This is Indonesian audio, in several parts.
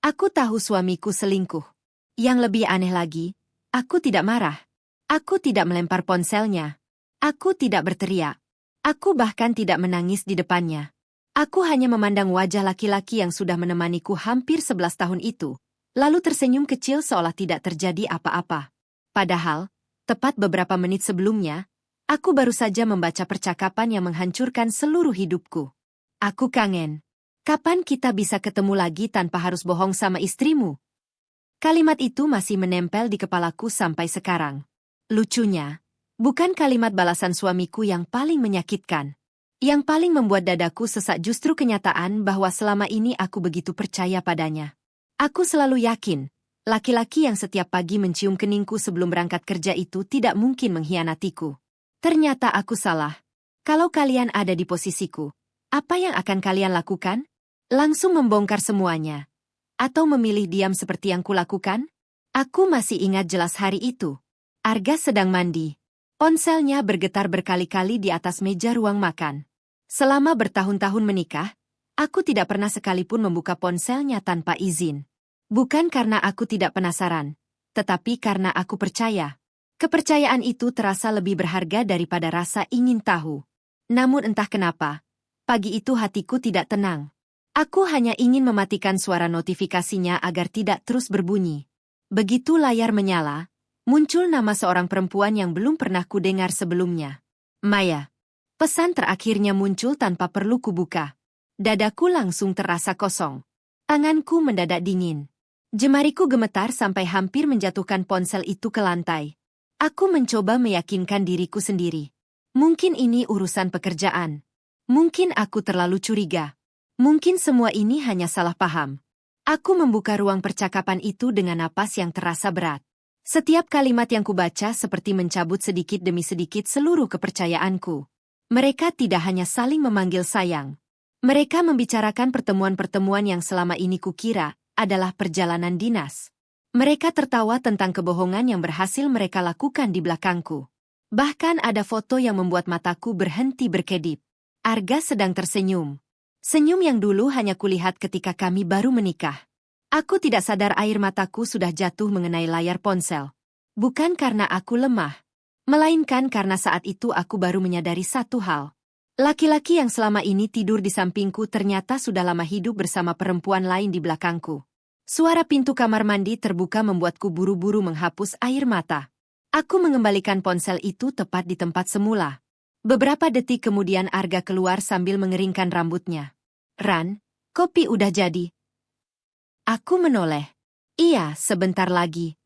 Aku tahu suamiku selingkuh. Yang lebih aneh lagi, aku tidak marah. Aku tidak melempar ponselnya. Aku tidak berteriak. Aku bahkan tidak menangis di depannya. Aku hanya memandang wajah laki-laki yang sudah menemaniku hampir 11 tahun itu, lalu tersenyum kecil seolah tidak terjadi apa-apa. Padahal, tepat beberapa menit sebelumnya, aku baru saja membaca percakapan yang menghancurkan seluruh hidupku. Aku kangen. Kapan kita bisa ketemu lagi tanpa harus bohong sama istrimu? Kalimat itu masih menempel di kepalaku sampai sekarang. Lucunya, bukan kalimat balasan suamiku yang paling menyakitkan. Yang paling membuat dadaku sesak justru kenyataan bahwa selama ini aku begitu percaya padanya. Aku selalu yakin, laki-laki yang setiap pagi mencium keningku sebelum berangkat kerja itu tidak mungkin mengkhianatiku. Ternyata aku salah. Kalau kalian ada di posisiku, apa yang akan kalian lakukan? Langsung membongkar semuanya? Atau memilih diam seperti yang kulakukan? Aku masih ingat jelas hari itu. Arga sedang mandi. Ponselnya bergetar berkali-kali di atas meja ruang makan. Selama bertahun-tahun menikah, aku tidak pernah sekalipun membuka ponselnya tanpa izin. Bukan karena aku tidak penasaran, tetapi karena aku percaya. Kepercayaan itu terasa lebih berharga daripada rasa ingin tahu. Namun entah kenapa, pagi itu hatiku tidak tenang. Aku hanya ingin mematikan suara notifikasinya agar tidak terus berbunyi. Begitu layar menyala, muncul nama seorang perempuan yang belum pernah kudengar sebelumnya. Maya. Pesan terakhirnya muncul tanpa perlu kubuka. Dadaku langsung terasa kosong. Tanganku mendadak dingin. Jemariku gemetar sampai hampir menjatuhkan ponsel itu ke lantai. Aku mencoba meyakinkan diriku sendiri. Mungkin ini urusan pekerjaan. Mungkin aku terlalu curiga. Mungkin semua ini hanya salah paham. Aku membuka ruang percakapan itu dengan napas yang terasa berat. Setiap kalimat yang kubaca seperti mencabut sedikit demi sedikit seluruh kepercayaanku. Mereka tidak hanya saling memanggil sayang. Mereka membicarakan pertemuan-pertemuan yang selama ini kukira adalah perjalanan dinas. Mereka tertawa tentang kebohongan yang berhasil mereka lakukan di belakangku. Bahkan ada foto yang membuat mataku berhenti berkedip. Arga sedang tersenyum. Senyum yang dulu hanya kulihat ketika kami baru menikah. Aku tidak sadar air mataku sudah jatuh mengenai layar ponsel. Bukan karena aku lemah, melainkan karena saat itu aku baru menyadari satu hal. Laki-laki yang selama ini tidur di sampingku ternyata sudah lama hidup bersama perempuan lain di belakangku. Suara pintu kamar mandi terbuka membuatku buru-buru menghapus air mata. Aku mengembalikan ponsel itu tepat di tempat semula. Beberapa detik kemudian Arga keluar sambil mengeringkan rambutnya. Ran, kopi udah jadi. Aku menoleh. Iya, sebentar lagi.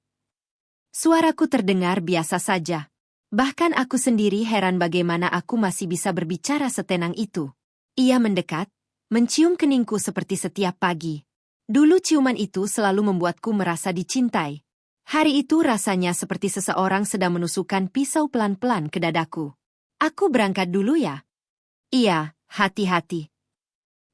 Suaraku terdengar biasa saja. Bahkan aku sendiri heran bagaimana aku masih bisa berbicara setenang itu. Ia mendekat, mencium keningku seperti setiap pagi. Dulu ciuman itu selalu membuatku merasa dicintai. Hari itu rasanya seperti seseorang sedang menusukkan pisau pelan-pelan ke dadaku. Aku berangkat dulu ya? Iya, hati-hati.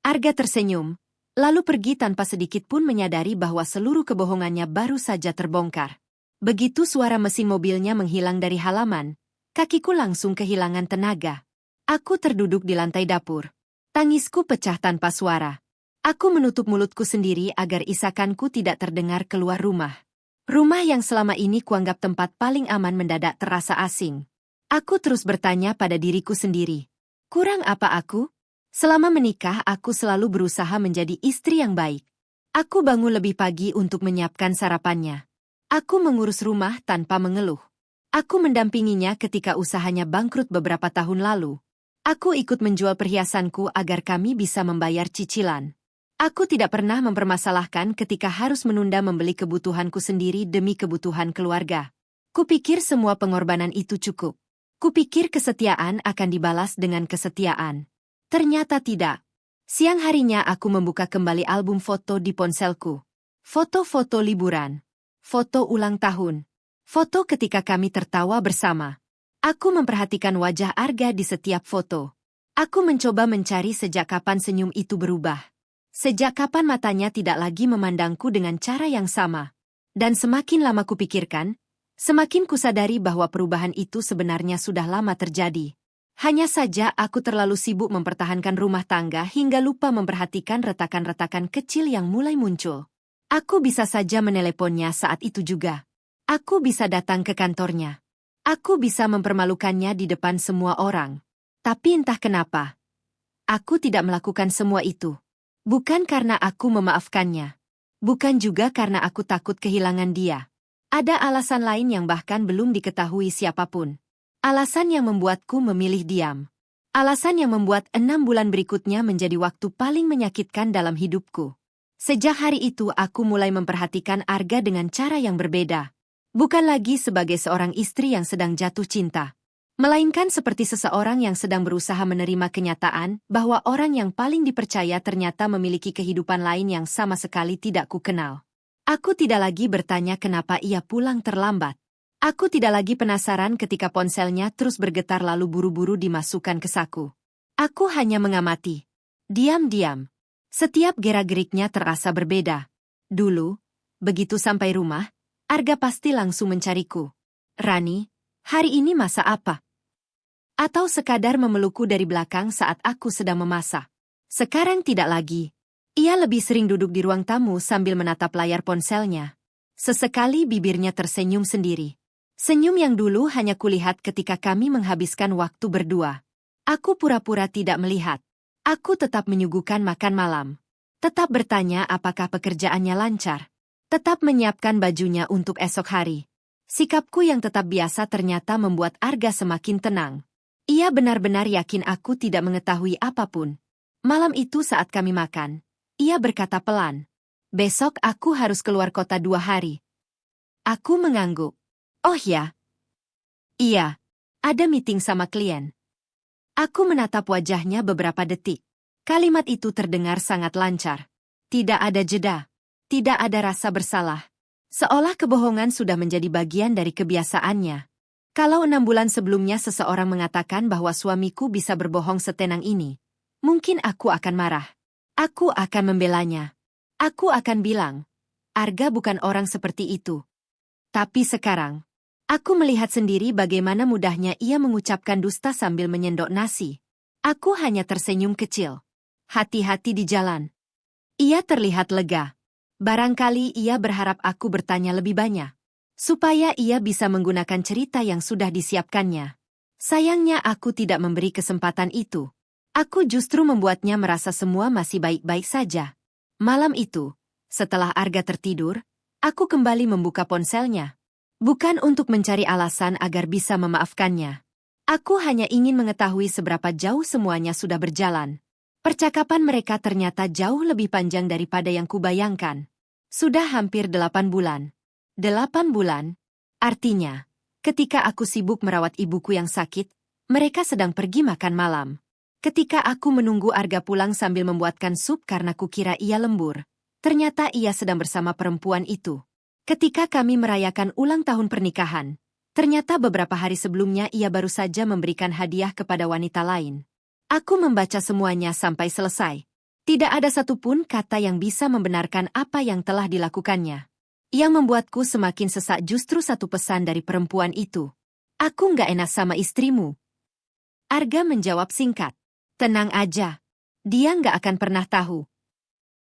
Arga tersenyum, lalu pergi tanpa sedikit pun menyadari bahwa seluruh kebohongannya baru saja terbongkar. Begitu suara mesin mobilnya menghilang dari halaman, kakiku langsung kehilangan tenaga. Aku terduduk di lantai dapur. Tangisku pecah tanpa suara. Aku menutup mulutku sendiri agar isakanku tidak terdengar keluar rumah. Rumah yang selama ini kuanggap tempat paling aman mendadak terasa asing. Aku terus bertanya pada diriku sendiri. Kurang apa aku? Selama menikah aku selalu berusaha menjadi istri yang baik. Aku bangun lebih pagi untuk menyiapkan sarapannya. Aku mengurus rumah tanpa mengeluh. Aku mendampinginya ketika usahanya bangkrut beberapa tahun lalu. Aku ikut menjual perhiasanku agar kami bisa membayar cicilan. Aku tidak pernah mempermasalahkan ketika harus menunda membeli kebutuhanku sendiri demi kebutuhan keluarga. Kupikir semua pengorbanan itu cukup. Kupikir kesetiaan akan dibalas dengan kesetiaan. Ternyata tidak. Siang harinya aku membuka kembali album foto di ponselku. Foto-foto liburan. Foto ulang tahun. Foto ketika kami tertawa bersama. Aku memperhatikan wajah Arga di setiap foto. Aku mencoba mencari sejak kapan senyum itu berubah. Sejak kapan matanya tidak lagi memandangku dengan cara yang sama. Dan semakin lama kupikirkan, semakin kusadari bahwa perubahan itu sebenarnya sudah lama terjadi. Hanya saja aku terlalu sibuk mempertahankan rumah tangga hingga lupa memperhatikan retakan-retakan kecil yang mulai muncul. Aku bisa saja meneleponnya saat itu juga. Aku bisa datang ke kantornya. Aku bisa mempermalukannya di depan semua orang. Tapi entah kenapa, aku tidak melakukan semua itu. Bukan karena aku memaafkannya. Bukan juga karena aku takut kehilangan dia. Ada alasan lain yang bahkan belum diketahui siapapun. Alasan yang membuatku memilih diam. Alasan yang membuat 6 bulan berikutnya menjadi waktu paling menyakitkan dalam hidupku. Sejak hari itu aku mulai memperhatikan Arga dengan cara yang berbeda. Bukan lagi sebagai seorang istri yang sedang jatuh cinta. Melainkan seperti seseorang yang sedang berusaha menerima kenyataan bahwa orang yang paling dipercaya ternyata memiliki kehidupan lain yang sama sekali tidak kukenal. Aku tidak lagi bertanya kenapa ia pulang terlambat. Aku tidak lagi penasaran ketika ponselnya terus bergetar lalu buru-buru dimasukkan ke saku. Aku hanya mengamati. Diam-diam. Setiap gerak-geriknya terasa berbeda. Dulu, begitu sampai rumah, Arga pasti langsung mencariku. Rani, hari ini masak apa? Atau sekadar memelukku dari belakang saat aku sedang memasak. Sekarang tidak lagi. Ia lebih sering duduk di ruang tamu sambil menatap layar ponselnya. Sesekali bibirnya tersenyum sendiri. Senyum yang dulu hanya kulihat ketika kami menghabiskan waktu berdua. Aku pura-pura tidak melihat. Aku tetap menyuguhkan makan malam. Tetap bertanya apakah pekerjaannya lancar. Tetap menyiapkan bajunya untuk esok hari. Sikapku yang tetap biasa ternyata membuat Arga semakin tenang. Ia benar-benar yakin aku tidak mengetahui apapun. Malam itu saat kami makan, ia berkata pelan, "Besok aku harus keluar kota 2 hari." Aku mengangguk. Oh ya? Iya, ada meeting sama klien. Aku menatap wajahnya beberapa detik. Kalimat itu terdengar sangat lancar. Tidak ada jeda. Tidak ada rasa bersalah. Seolah kebohongan sudah menjadi bagian dari kebiasaannya. Kalau 6 bulan sebelumnya seseorang mengatakan bahwa suamiku bisa berbohong setenang ini, mungkin aku akan marah. Aku akan membelanya. Aku akan bilang, Arga bukan orang seperti itu. Tapi sekarang, aku melihat sendiri bagaimana mudahnya ia mengucapkan dusta sambil menyendok nasi. Aku hanya tersenyum kecil. Hati-hati di jalan. Ia terlihat lega. Barangkali ia berharap aku bertanya lebih banyak, supaya ia bisa menggunakan cerita yang sudah disiapkannya. Sayangnya aku tidak memberi kesempatan itu. Aku justru membuatnya merasa semua masih baik-baik saja. Malam itu, setelah Arga tertidur, aku kembali membuka ponselnya. Bukan untuk mencari alasan agar bisa memaafkannya. Aku hanya ingin mengetahui seberapa jauh semuanya sudah berjalan. Percakapan mereka ternyata jauh lebih panjang daripada yang kubayangkan. Sudah hampir 8 bulan. 8 bulan? Artinya, ketika aku sibuk merawat ibuku yang sakit, mereka sedang pergi makan malam. Ketika aku menunggu Arga pulang sambil membuatkan sup karena kukira ia lembur, ternyata ia sedang bersama perempuan itu. Ketika kami merayakan ulang tahun pernikahan, ternyata beberapa hari sebelumnya ia baru saja memberikan hadiah kepada wanita lain. Aku membaca semuanya sampai selesai. Tidak ada satupun kata yang bisa membenarkan apa yang telah dilakukannya. Yang membuatku semakin sesak justru satu pesan dari perempuan itu. Aku nggak enak sama istrimu. Arga menjawab singkat. Tenang aja. Dia nggak akan pernah tahu.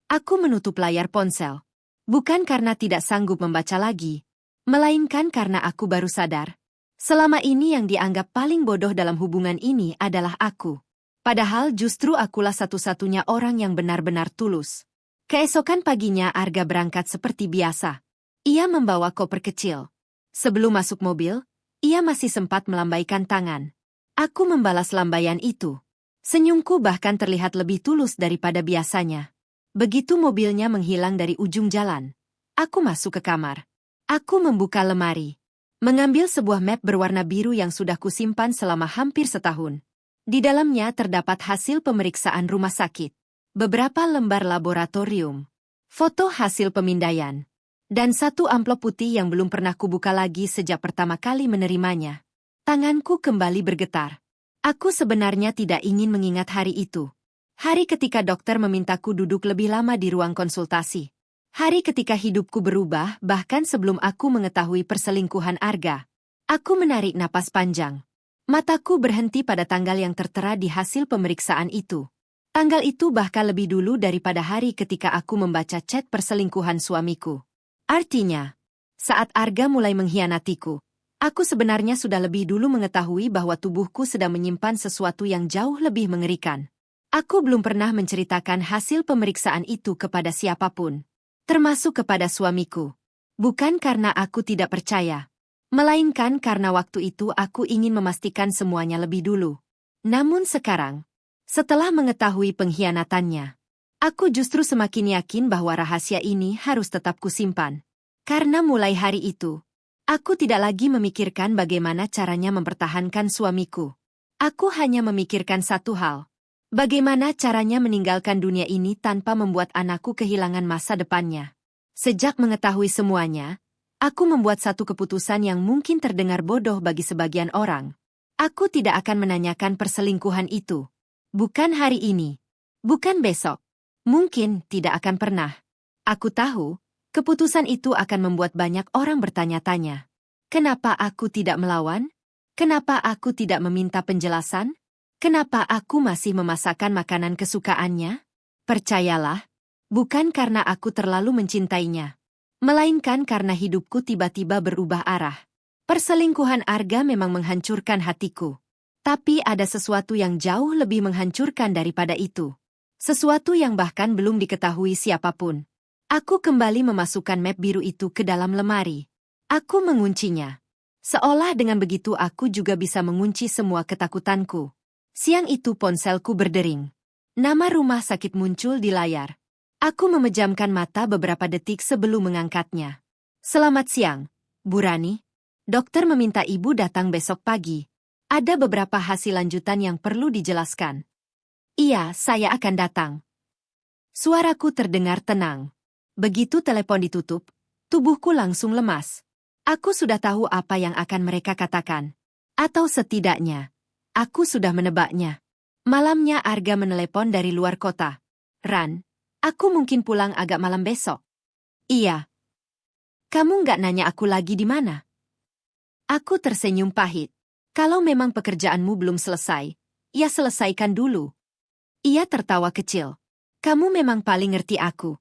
Aku menutup layar ponsel. Bukan karena tidak sanggup membaca lagi, melainkan karena aku baru sadar. Selama ini yang dianggap paling bodoh dalam hubungan ini adalah aku. Padahal justru akulah satu-satunya orang yang benar-benar tulus. Keesokan paginya Arga berangkat seperti biasa. Ia membawa koper kecil. Sebelum masuk mobil, ia masih sempat melambaikan tangan. Aku membalas lambaian itu. Senyumku bahkan terlihat lebih tulus daripada biasanya. Begitu mobilnya menghilang dari ujung jalan, aku masuk ke kamar. Aku membuka lemari. Mengambil sebuah map berwarna biru yang sudah kusimpan selama hampir setahun. Di dalamnya terdapat hasil pemeriksaan rumah sakit, beberapa lembar laboratorium, foto hasil pemindaian, dan satu amplop putih yang belum pernah kubuka lagi sejak pertama kali menerimanya. Tanganku kembali bergetar. Aku sebenarnya tidak ingin mengingat hari itu. Hari ketika dokter memintaku duduk lebih lama di ruang konsultasi. Hari ketika hidupku berubah bahkan sebelum aku mengetahui perselingkuhan Arga. Aku menarik napas panjang. Mataku berhenti pada tanggal yang tertera di hasil pemeriksaan itu. Tanggal itu bahkan lebih dulu daripada hari ketika aku membaca chat perselingkuhan suamiku. Artinya, saat Arga mulai mengkhianatiku, aku sebenarnya sudah lebih dulu mengetahui bahwa tubuhku sedang menyimpan sesuatu yang jauh lebih mengerikan. Aku belum pernah menceritakan hasil pemeriksaan itu kepada siapapun, termasuk kepada suamiku. Bukan karena aku tidak percaya, melainkan karena waktu itu aku ingin memastikan semuanya lebih dulu. Namun sekarang, setelah mengetahui pengkhianatannya, aku justru semakin yakin bahwa rahasia ini harus tetap kusimpan. Karena mulai hari itu, aku tidak lagi memikirkan bagaimana caranya mempertahankan suamiku. Aku hanya memikirkan satu hal. Bagaimana caranya meninggalkan dunia ini tanpa membuat anakku kehilangan masa depannya. Sejak mengetahui semuanya, aku membuat satu keputusan yang mungkin terdengar bodoh bagi sebagian orang. Aku tidak akan menanyakan perselingkuhan itu. Bukan hari ini. Bukan besok. Mungkin tidak akan pernah. Aku tahu, keputusan itu akan membuat banyak orang bertanya-tanya. Kenapa aku tidak melawan? Kenapa aku tidak meminta penjelasan? Kenapa aku masih memasakkan makanan kesukaannya? Percayalah, bukan karena aku terlalu mencintainya, melainkan karena hidupku tiba-tiba berubah arah. Perselingkuhan Arga memang menghancurkan hatiku. Tapi ada sesuatu yang jauh lebih menghancurkan daripada itu. Sesuatu yang bahkan belum diketahui siapapun. Aku kembali memasukkan map biru itu ke dalam lemari. Aku menguncinya. Seolah dengan begitu aku juga bisa mengunci semua ketakutanku. Siang itu ponselku berdering. Nama rumah sakit muncul di layar. Aku memejamkan mata beberapa detik sebelum mengangkatnya. Selamat siang, Bu Rani. Dokter meminta ibu datang besok pagi. Ada beberapa hasil lanjutan yang perlu dijelaskan. Iya, saya akan datang. Suaraku terdengar tenang. Begitu telepon ditutup, tubuhku langsung lemas. Aku sudah tahu apa yang akan mereka katakan. Atau setidaknya, aku sudah menebaknya. Malamnya Arga menelepon dari luar kota. Ran, aku mungkin pulang agak malam besok. Iya. Kamu nggak nanya aku lagi di mana? Aku tersenyum pahit. Kalau memang pekerjaanmu belum selesai, ya selesaikan dulu. Ia tertawa kecil. Kamu memang paling ngerti aku.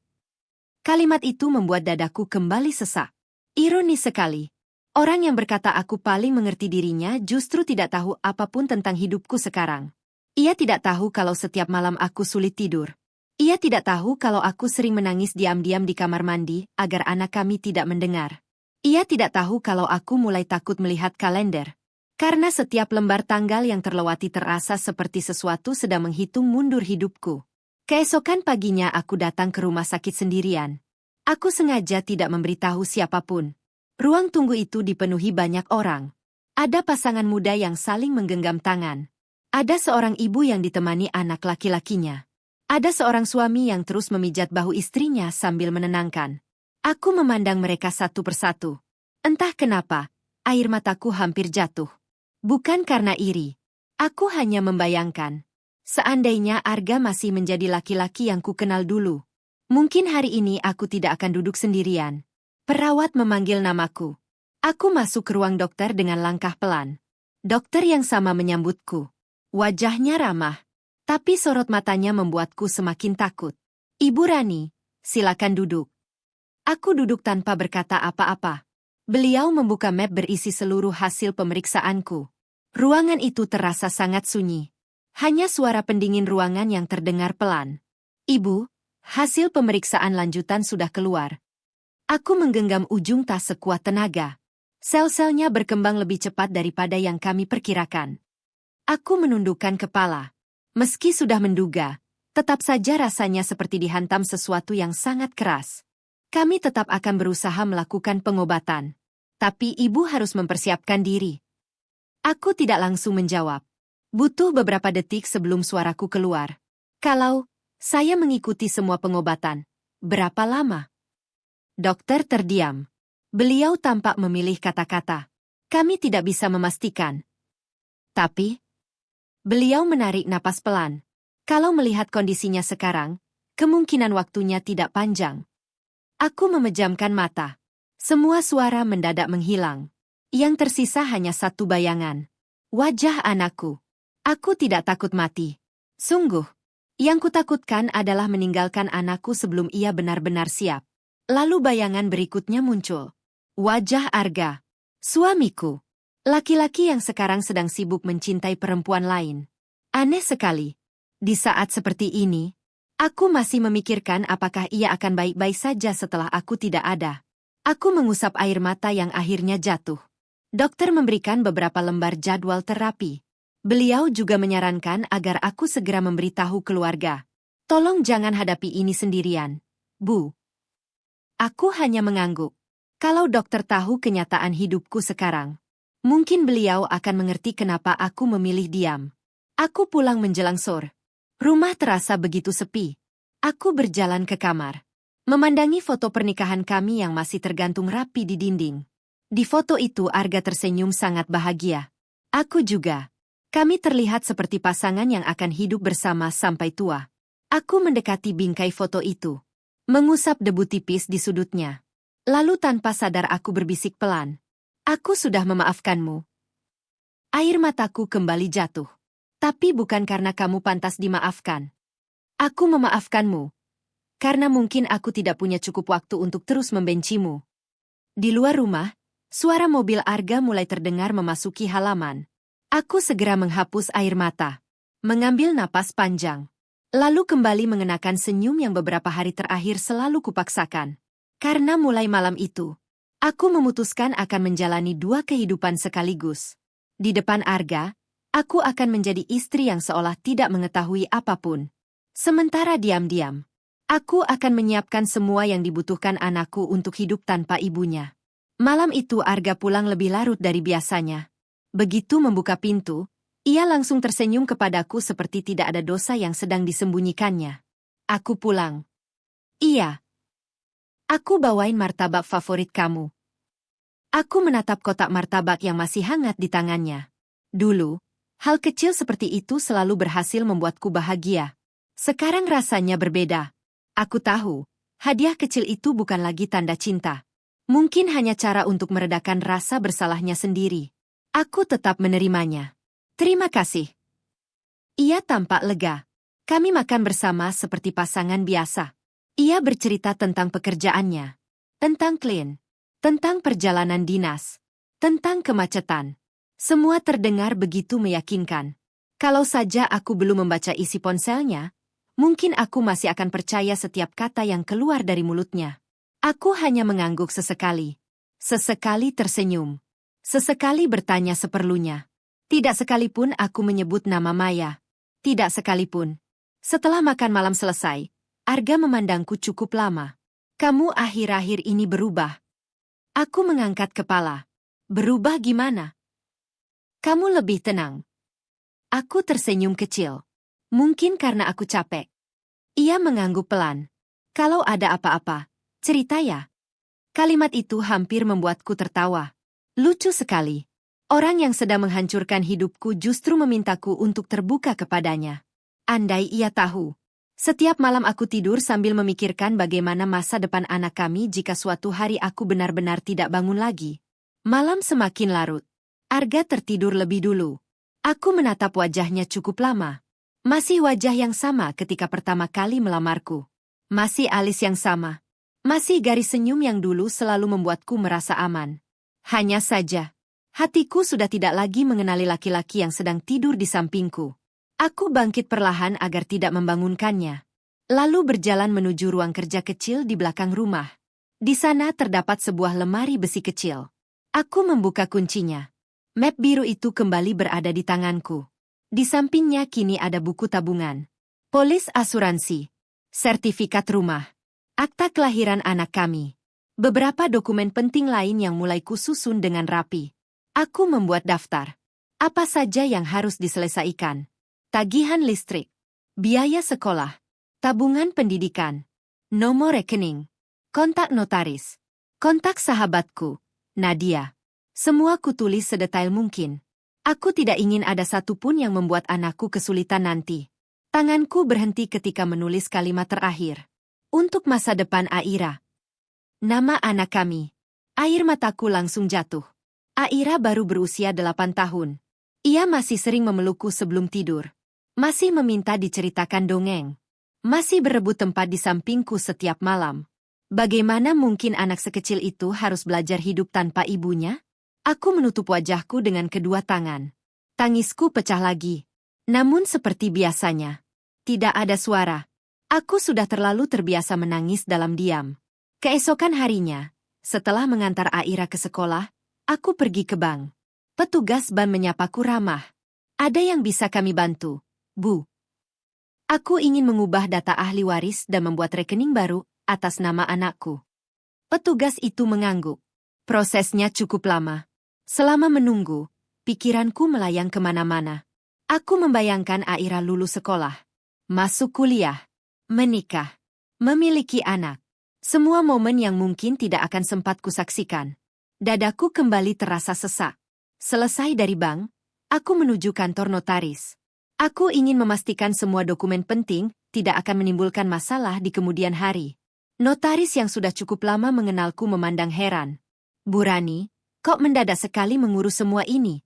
Kalimat itu membuat dadaku kembali sesak. Ironis sekali. Orang yang berkata aku paling mengerti dirinya justru tidak tahu apapun tentang hidupku sekarang. Ia tidak tahu kalau setiap malam aku sulit tidur. Ia tidak tahu kalau aku sering menangis diam-diam di kamar mandi agar anak kami tidak mendengar. Ia tidak tahu kalau aku mulai takut melihat kalender. Karena setiap lembar tanggal yang terlewati terasa seperti sesuatu sedang menghitung mundur hidupku. Keesokan paginya aku datang ke rumah sakit sendirian. Aku sengaja tidak memberitahu siapapun. Ruang tunggu itu dipenuhi banyak orang. Ada pasangan muda yang saling menggenggam tangan. Ada seorang ibu yang ditemani anak laki-lakinya. Ada seorang suami yang terus memijat bahu istrinya sambil menenangkan. Aku memandang mereka satu persatu. Entah kenapa, air mataku hampir jatuh. Bukan karena iri. Aku hanya membayangkan. Seandainya Arga masih menjadi laki-laki yang kukenal dulu. Mungkin hari ini aku tidak akan duduk sendirian. Perawat memanggil namaku. Aku masuk ke ruang dokter dengan langkah pelan. Dokter yang sama menyambutku. Wajahnya ramah. Tapi sorot matanya membuatku semakin takut. Ibu Rani, silakan duduk. Aku duduk tanpa berkata apa-apa. Beliau membuka map berisi seluruh hasil pemeriksaanku. Ruangan itu terasa sangat sunyi. Hanya suara pendingin ruangan yang terdengar pelan. Ibu, hasil pemeriksaan lanjutan sudah keluar. Aku menggenggam ujung tas sekuat tenaga. Sel-selnya berkembang lebih cepat daripada yang kami perkirakan. Aku menundukkan kepala. Meski sudah menduga, tetap saja rasanya seperti dihantam sesuatu yang sangat keras. Kami tetap akan berusaha melakukan pengobatan. Tapi ibu harus mempersiapkan diri. Aku tidak langsung menjawab. Butuh beberapa detik sebelum suaraku keluar. Kalau saya mengikuti semua pengobatan, berapa lama? Dokter terdiam. Beliau tampak memilih kata-kata. Kami tidak bisa memastikan. Tapi, beliau menarik napas pelan. Kalau melihat kondisinya sekarang, kemungkinan waktunya tidak panjang. Aku memejamkan mata. Semua suara mendadak menghilang. Yang tersisa hanya satu bayangan. Wajah anakku. Aku tidak takut mati. Sungguh. Yang kutakutkan adalah meninggalkan anakku sebelum ia benar-benar siap. Lalu bayangan berikutnya muncul. Wajah Arga. Suamiku. Laki-laki yang sekarang sedang sibuk mencintai perempuan lain. Aneh sekali. Di saat seperti ini, aku masih memikirkan apakah ia akan baik-baik saja setelah aku tidak ada. Aku mengusap air mata yang akhirnya jatuh. Dokter memberikan beberapa lembar jadwal terapi. Beliau juga menyarankan agar aku segera memberitahu keluarga. Tolong jangan hadapi ini sendirian, Bu. Aku hanya mengangguk. Kalau dokter tahu kenyataan hidupku sekarang, mungkin beliau akan mengerti kenapa aku memilih diam. Aku pulang menjelang sore. Rumah terasa begitu sepi. Aku berjalan ke kamar, memandangi foto pernikahan kami yang masih tergantung rapi di dinding. Di foto itu Arga tersenyum sangat bahagia. Aku juga. Kami terlihat seperti pasangan yang akan hidup bersama sampai tua. Aku mendekati bingkai foto itu, mengusap debu tipis di sudutnya. Lalu tanpa sadar aku berbisik pelan. Aku sudah memaafkanmu. Air mataku kembali jatuh. Tapi bukan karena kamu pantas dimaafkan. Aku memaafkanmu. Karena mungkin aku tidak punya cukup waktu untuk terus membencimu. Di luar rumah, suara mobil Arga mulai terdengar memasuki halaman. Aku segera menghapus air mata, mengambil napas panjang, lalu kembali mengenakan senyum yang beberapa hari terakhir selalu kupaksakan. Karena mulai malam itu, aku memutuskan akan menjalani dua kehidupan sekaligus. Di depan Arga, aku akan menjadi istri yang seolah tidak mengetahui apapun. Sementara diam-diam, aku akan menyiapkan semua yang dibutuhkan anakku untuk hidup tanpa ibunya. Malam itu Arga pulang lebih larut dari biasanya. Begitu membuka pintu, ia langsung tersenyum kepadaku seperti tidak ada dosa yang sedang disembunyikannya. Aku pulang. Iya. Aku bawain martabak favorit kamu. Aku menatap kotak martabak yang masih hangat di tangannya. Dulu, hal kecil seperti itu selalu berhasil membuatku bahagia. Sekarang rasanya berbeda. Aku tahu, hadiah kecil itu bukan lagi tanda cinta. Mungkin hanya cara untuk meredakan rasa bersalahnya sendiri. Aku tetap menerimanya. Terima kasih. Ia tampak lega. Kami makan bersama seperti pasangan biasa. Ia bercerita tentang pekerjaannya, tentang klien, tentang perjalanan dinas, tentang kemacetan. Semua terdengar begitu meyakinkan. Kalau saja aku belum membaca isi ponselnya, mungkin aku masih akan percaya setiap kata yang keluar dari mulutnya. Aku hanya mengangguk sesekali. Sesekali tersenyum. Sesekali bertanya seperlunya. Tidak sekalipun aku menyebut nama Maya. Tidak sekalipun. Setelah makan malam selesai, Arga memandangku cukup lama. Kamu akhir-akhir ini berubah. Aku mengangkat kepala. Berubah gimana? Kamu lebih tenang. Aku tersenyum kecil. Mungkin karena aku capek. Ia mengangguk pelan. Kalau ada apa-apa, cerita ya. Kalimat itu hampir membuatku tertawa. Lucu sekali. Orang yang sedang menghancurkan hidupku justru memintaku untuk terbuka kepadanya. Andai ia tahu. Setiap malam aku tidur sambil memikirkan bagaimana masa depan anak kami jika suatu hari aku benar-benar tidak bangun lagi. Malam semakin larut. Arga tertidur lebih dulu. Aku menatap wajahnya cukup lama. Masih wajah yang sama ketika pertama kali melamarku. Masih alis yang sama. Masih garis senyum yang dulu selalu membuatku merasa aman. Hanya saja, hatiku sudah tidak lagi mengenali laki-laki yang sedang tidur di sampingku. Aku bangkit perlahan agar tidak membangunkannya. Lalu berjalan menuju ruang kerja kecil di belakang rumah. Di sana terdapat sebuah lemari besi kecil. Aku membuka kuncinya. Map biru itu kembali berada di tanganku. Di sampingnya kini ada buku tabungan, polis asuransi, sertifikat rumah, akta kelahiran anak kami. Beberapa dokumen penting lain yang mulai kususun dengan rapi. Aku membuat daftar. Apa saja yang harus diselesaikan? Tagihan listrik, biaya sekolah, tabungan pendidikan, nomor rekening, kontak notaris, kontak sahabatku, Nadia. Semua kutulis sedetail mungkin. Aku tidak ingin ada satupun yang membuat anakku kesulitan nanti. Tanganku berhenti ketika menulis kalimat terakhir. Untuk masa depan Aira. Nama anak kami. Air mataku langsung jatuh. Aira baru berusia 8 tahun. Ia masih sering memelukku sebelum tidur. Masih meminta diceritakan dongeng. Masih berebut tempat di sampingku setiap malam. Bagaimana mungkin anak sekecil itu harus belajar hidup tanpa ibunya? Aku menutup wajahku dengan kedua tangan. Tangisku pecah lagi. Namun seperti biasanya, tidak ada suara. Aku sudah terlalu terbiasa menangis dalam diam. Keesokan harinya, setelah mengantar Aira ke sekolah, aku pergi ke bank. Petugas bank menyapaku ramah. Ada yang bisa kami bantu, Bu? Aku ingin mengubah data ahli waris dan membuat rekening baru atas nama anakku. Petugas itu mengangguk. Prosesnya cukup lama. Selama menunggu, pikiranku melayang kemana-mana. Aku membayangkan Aira lulus sekolah, masuk kuliah, menikah, memiliki anak. Semua momen yang mungkin tidak akan sempat kusaksikan. Dadaku kembali terasa sesak. Selesai dari bank, aku menuju kantor notaris. Aku ingin memastikan semua dokumen penting tidak akan menimbulkan masalah di kemudian hari. Notaris yang sudah cukup lama mengenalku memandang heran. Bu Rani, kok mendadak sekali mengurus semua ini?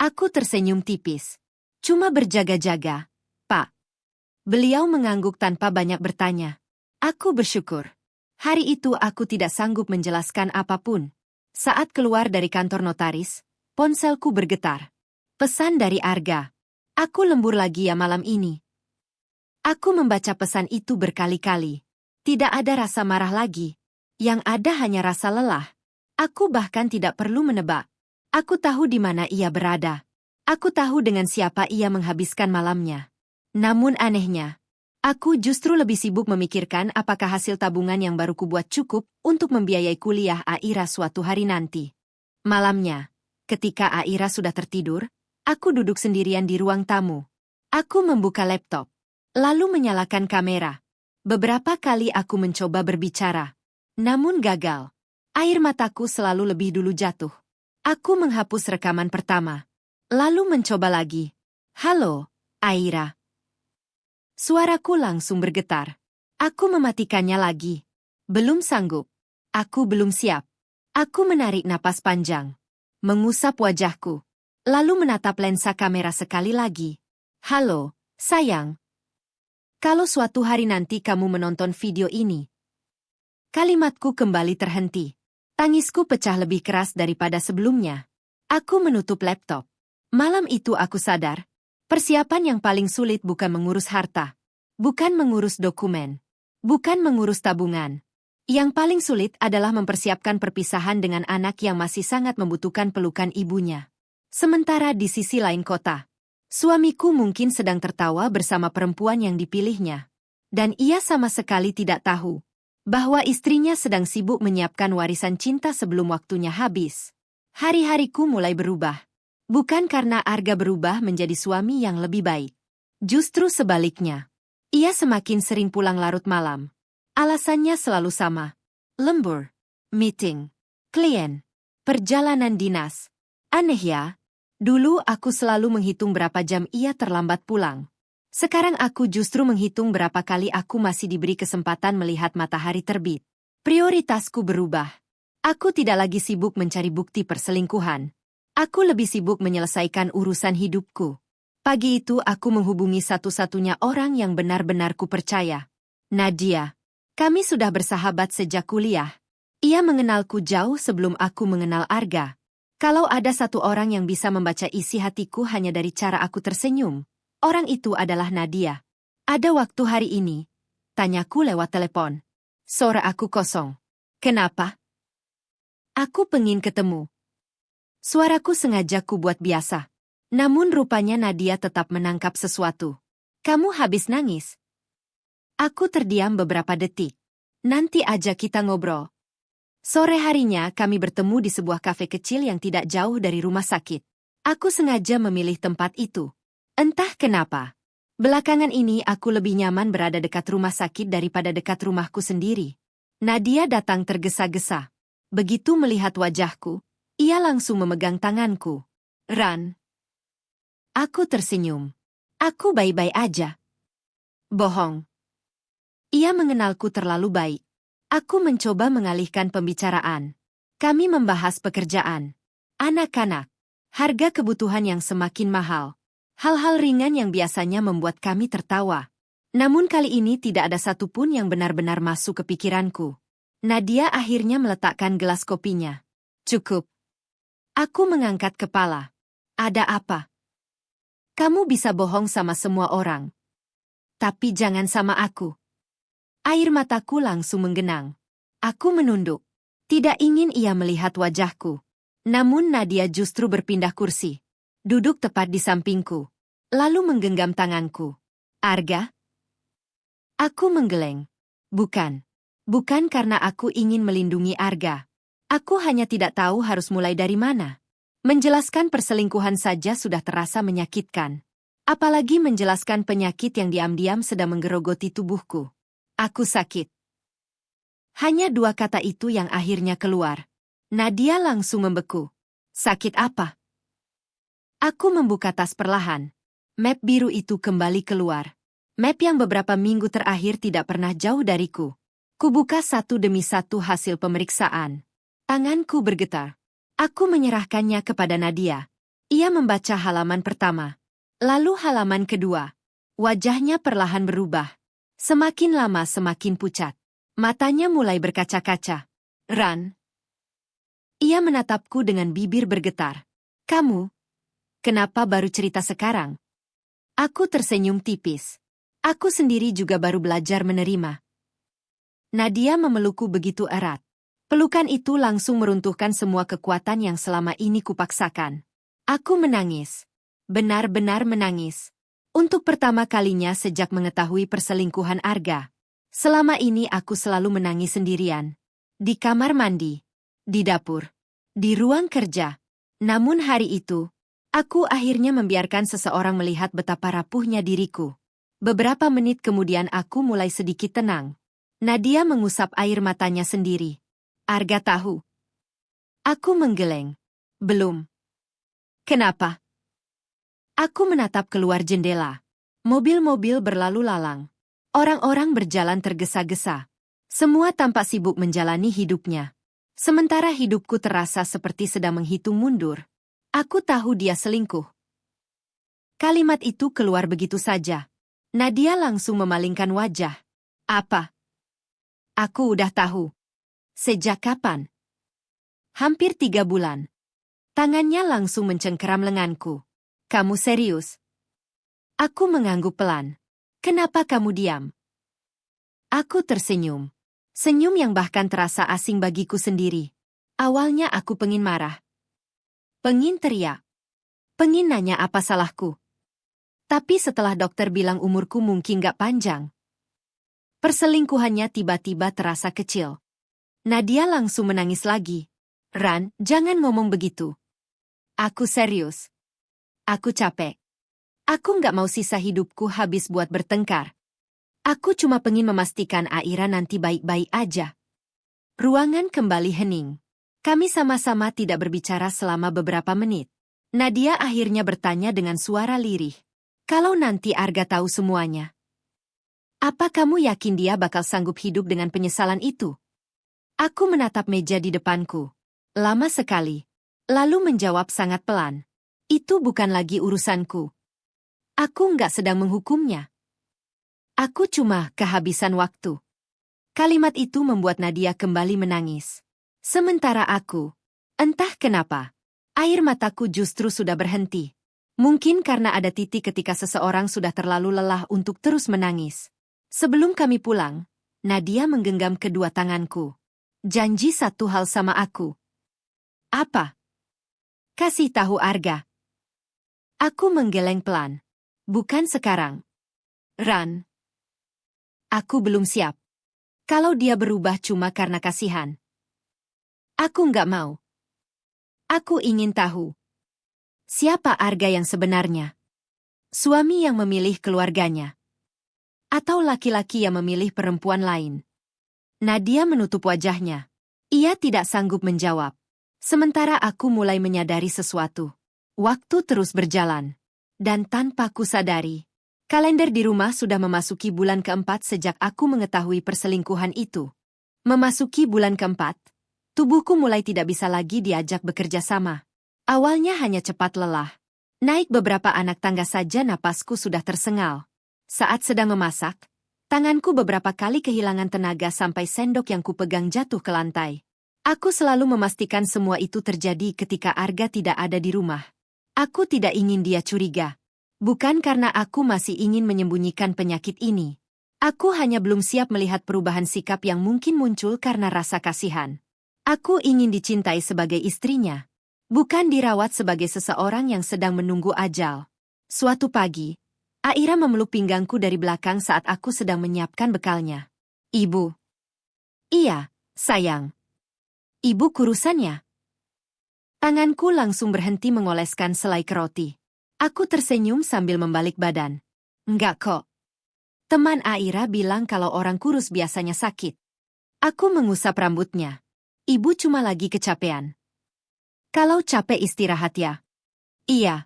Aku tersenyum tipis. Cuma berjaga-jaga, Pak. Beliau mengangguk tanpa banyak bertanya. Aku bersyukur. Hari itu aku tidak sanggup menjelaskan apapun. Saat keluar dari kantor notaris, ponselku bergetar. Pesan dari Arga. Aku lembur lagi ya malam ini. Aku membaca pesan itu berkali-kali. Tidak ada rasa marah lagi. Yang ada hanya rasa lelah. Aku bahkan tidak perlu menebak. Aku tahu di mana ia berada. Aku tahu dengan siapa ia menghabiskan malamnya. Namun anehnya, aku justru lebih sibuk memikirkan apakah hasil tabungan yang baru kubuat cukup untuk membiayai kuliah Aira suatu hari nanti. Malamnya, ketika Aira sudah tertidur, aku duduk sendirian di ruang tamu. Aku membuka laptop, lalu menyalakan kamera. Beberapa kali aku mencoba berbicara, namun gagal. Air mataku selalu lebih dulu jatuh. Aku menghapus rekaman pertama. Lalu mencoba lagi. Halo, Aira. Suaraku langsung bergetar. Aku mematikannya lagi. Belum sanggup. Aku belum siap. Aku menarik napas panjang. Mengusap wajahku. Lalu menatap lensa kamera sekali lagi. Halo, sayang. Kalau suatu hari nanti kamu menonton video ini. Kalimatku kembali terhenti. Tangisku pecah lebih keras daripada sebelumnya. Aku menutup laptop. Malam itu aku sadar, persiapan yang paling sulit bukan mengurus harta, bukan mengurus dokumen, bukan mengurus tabungan. Yang paling sulit adalah mempersiapkan perpisahan dengan anak yang masih sangat membutuhkan pelukan ibunya. Sementara di sisi lain kota, suamiku mungkin sedang tertawa bersama perempuan yang dipilihnya. Dan ia sama sekali tidak tahu bahwa istrinya sedang sibuk menyiapkan warisan cinta sebelum waktunya habis. Hari-hariku mulai berubah. Bukan karena Arga berubah menjadi suami yang lebih baik. Justru sebaliknya. Ia semakin sering pulang larut malam. Alasannya selalu sama. Lembur, meeting, klien, perjalanan dinas. Aneh ya. Dulu aku selalu menghitung berapa jam ia terlambat pulang. Sekarang aku justru menghitung berapa kali aku masih diberi kesempatan melihat matahari terbit. Prioritasku berubah. Aku tidak lagi sibuk mencari bukti perselingkuhan. Aku lebih sibuk menyelesaikan urusan hidupku. Pagi itu aku menghubungi satu-satunya orang yang benar-benar kupercaya. Nadia. Kami sudah bersahabat sejak kuliah. Ia mengenalku jauh sebelum aku mengenal Arga. Kalau ada satu orang yang bisa membaca isi hatiku hanya dari cara aku tersenyum, orang itu adalah Nadia. Ada waktu hari ini? Tanyaku lewat telepon. Sore aku kosong. Kenapa? Aku pengin ketemu. Suaraku sengaja kubuat biasa. Namun rupanya Nadia tetap menangkap sesuatu. Kamu habis nangis? Aku terdiam beberapa detik. Nanti aja kita ngobrol. Sore harinya kami bertemu di sebuah kafe kecil yang tidak jauh dari rumah sakit. Aku sengaja memilih tempat itu. Entah kenapa. Belakangan ini aku lebih nyaman berada dekat rumah sakit daripada dekat rumahku sendiri. Nadia datang tergesa-gesa. Begitu melihat wajahku, ia langsung memegang tanganku. Ran. Aku tersenyum. Aku baik-baik aja. Bohong. Ia mengenalku terlalu baik. Aku mencoba mengalihkan pembicaraan. Kami membahas pekerjaan, anak-anak, harga kebutuhan yang semakin mahal. Hal-hal ringan yang biasanya membuat kami tertawa. Namun kali ini tidak ada satupun yang benar-benar masuk ke pikiranku. Nadia akhirnya meletakkan gelas kopinya. Cukup. Aku mengangkat kepala. Ada apa? Kamu bisa bohong sama semua orang. Tapi jangan sama aku. Air mataku langsung menggenang. Aku menunduk. Tidak ingin ia melihat wajahku. Namun Nadia justru berpindah kursi. Duduk tepat di sampingku. Lalu menggenggam tanganku. Arga? Aku menggeleng. Bukan. Bukan karena aku ingin melindungi Arga. Aku hanya tidak tahu harus mulai dari mana. Menjelaskan perselingkuhan saja sudah terasa menyakitkan. Apalagi menjelaskan penyakit yang diam-diam sedang menggerogoti tubuhku. Aku sakit. Hanya 2 kata itu yang akhirnya keluar. Nadia langsung membeku. Sakit apa? Aku membuka tas perlahan. Map biru itu kembali keluar. Map yang beberapa minggu terakhir tidak pernah jauh dariku. Kubuka satu demi satu hasil pemeriksaan. Tanganku bergetar. Aku menyerahkannya kepada Nadia. Ia membaca halaman pertama. Lalu halaman kedua. Wajahnya perlahan berubah. Semakin lama semakin pucat. Matanya mulai berkaca-kaca. Ran. Ia menatapku dengan bibir bergetar. Kamu? Kenapa baru cerita sekarang? Aku tersenyum tipis. Aku sendiri juga baru belajar menerima. Nadia memelukku begitu erat. Pelukan itu langsung meruntuhkan semua kekuatan yang selama ini kupaksakan. Aku menangis. Benar-benar menangis. Untuk pertama kalinya sejak mengetahui perselingkuhan Arga. Selama ini aku selalu menangis sendirian. Di kamar mandi. Di dapur. Di ruang kerja. Namun hari itu, aku akhirnya membiarkan seseorang melihat betapa rapuhnya diriku. Beberapa menit kemudian aku mulai sedikit tenang. Nadia mengusap air matanya sendiri. Arga tahu. Aku menggeleng. Belum. Kenapa? Aku menatap keluar jendela. Mobil-mobil berlalu lalang. Orang-orang berjalan tergesa-gesa. Semua tampak sibuk menjalani hidupnya. Sementara hidupku terasa seperti sedang menghitung mundur. Aku tahu dia selingkuh. Kalimat itu keluar begitu saja. Nadia langsung memalingkan wajah. Apa? Aku udah tahu. Sejak kapan? Hampir 3 bulan. Tangannya langsung mencengkeram lenganku. Kamu serius? Aku mengangguk pelan. Kenapa kamu diam? Aku tersenyum. Senyum yang bahkan terasa asing bagiku sendiri. Awalnya aku pengin marah. Pengin teriak. Pengin nanya apa salahku. Tapi setelah dokter bilang umurku mungkin gak panjang. Perselingkuhannya tiba-tiba terasa kecil. Nadia langsung menangis lagi. Ran, jangan ngomong begitu. Aku serius. Aku capek. Aku nggak mau sisa hidupku habis buat bertengkar. Aku cuma pengin memastikan Aira nanti baik-baik aja. Ruangan kembali hening. Kami sama-sama tidak berbicara selama beberapa menit. Nadia akhirnya bertanya dengan suara lirih. Kalau nanti Arga tahu semuanya, apa kamu yakin dia bakal sanggup hidup dengan penyesalan itu? Aku menatap meja di depanku. Lama sekali. Lalu menjawab sangat pelan. Itu bukan lagi urusanku. Aku nggak sedang menghukumnya. Aku cuma kehabisan waktu. Kalimat itu membuat Nadia kembali menangis. Sementara aku, entah kenapa, air mataku justru sudah berhenti. Mungkin karena ada titik ketika seseorang sudah terlalu lelah untuk terus menangis. Sebelum kami pulang, Nadia menggenggam kedua tanganku. Janji satu hal sama aku. Apa? Kasih tahu Arga. Aku menggeleng pelan. Bukan sekarang. Ran. Aku belum siap. Kalau dia berubah cuma karena kasihan. Aku nggak mau. Aku ingin tahu. Siapa Arga yang sebenarnya? Suami yang memilih keluarganya? Atau laki-laki yang memilih perempuan lain? Nadia menutup wajahnya. Ia tidak sanggup menjawab. Sementara aku mulai menyadari sesuatu. Waktu terus berjalan. Dan tanpa kusadari, kalender di rumah sudah memasuki bulan keempat sejak aku mengetahui perselingkuhan itu. Memasuki bulan keempat, tubuhku mulai tidak bisa lagi diajak bekerja sama. Awalnya hanya cepat lelah. Naik beberapa anak tangga saja napasku sudah tersengal. Saat sedang memasak, tanganku beberapa kali kehilangan tenaga sampai sendok yang kupegang jatuh ke lantai. Aku selalu memastikan semua itu terjadi ketika Arga tidak ada di rumah. Aku tidak ingin dia curiga. Bukan karena aku masih ingin menyembunyikan penyakit ini. Aku hanya belum siap melihat perubahan sikap yang mungkin muncul karena rasa kasihan. Aku ingin dicintai sebagai istrinya. Bukan dirawat sebagai seseorang yang sedang menunggu ajal. Suatu pagi, Aira memeluk pinggangku dari belakang saat aku sedang menyiapkan bekalnya. Ibu. Iya, sayang. Ibu kurusannya. Tanganku langsung berhenti mengoleskan selai roti. Aku tersenyum sambil membalik badan. Enggak kok. Teman Aira bilang kalau orang kurus biasanya sakit. Aku mengusap rambutnya. Ibu cuma lagi kecapean. Kalau capek istirahat ya. Iya.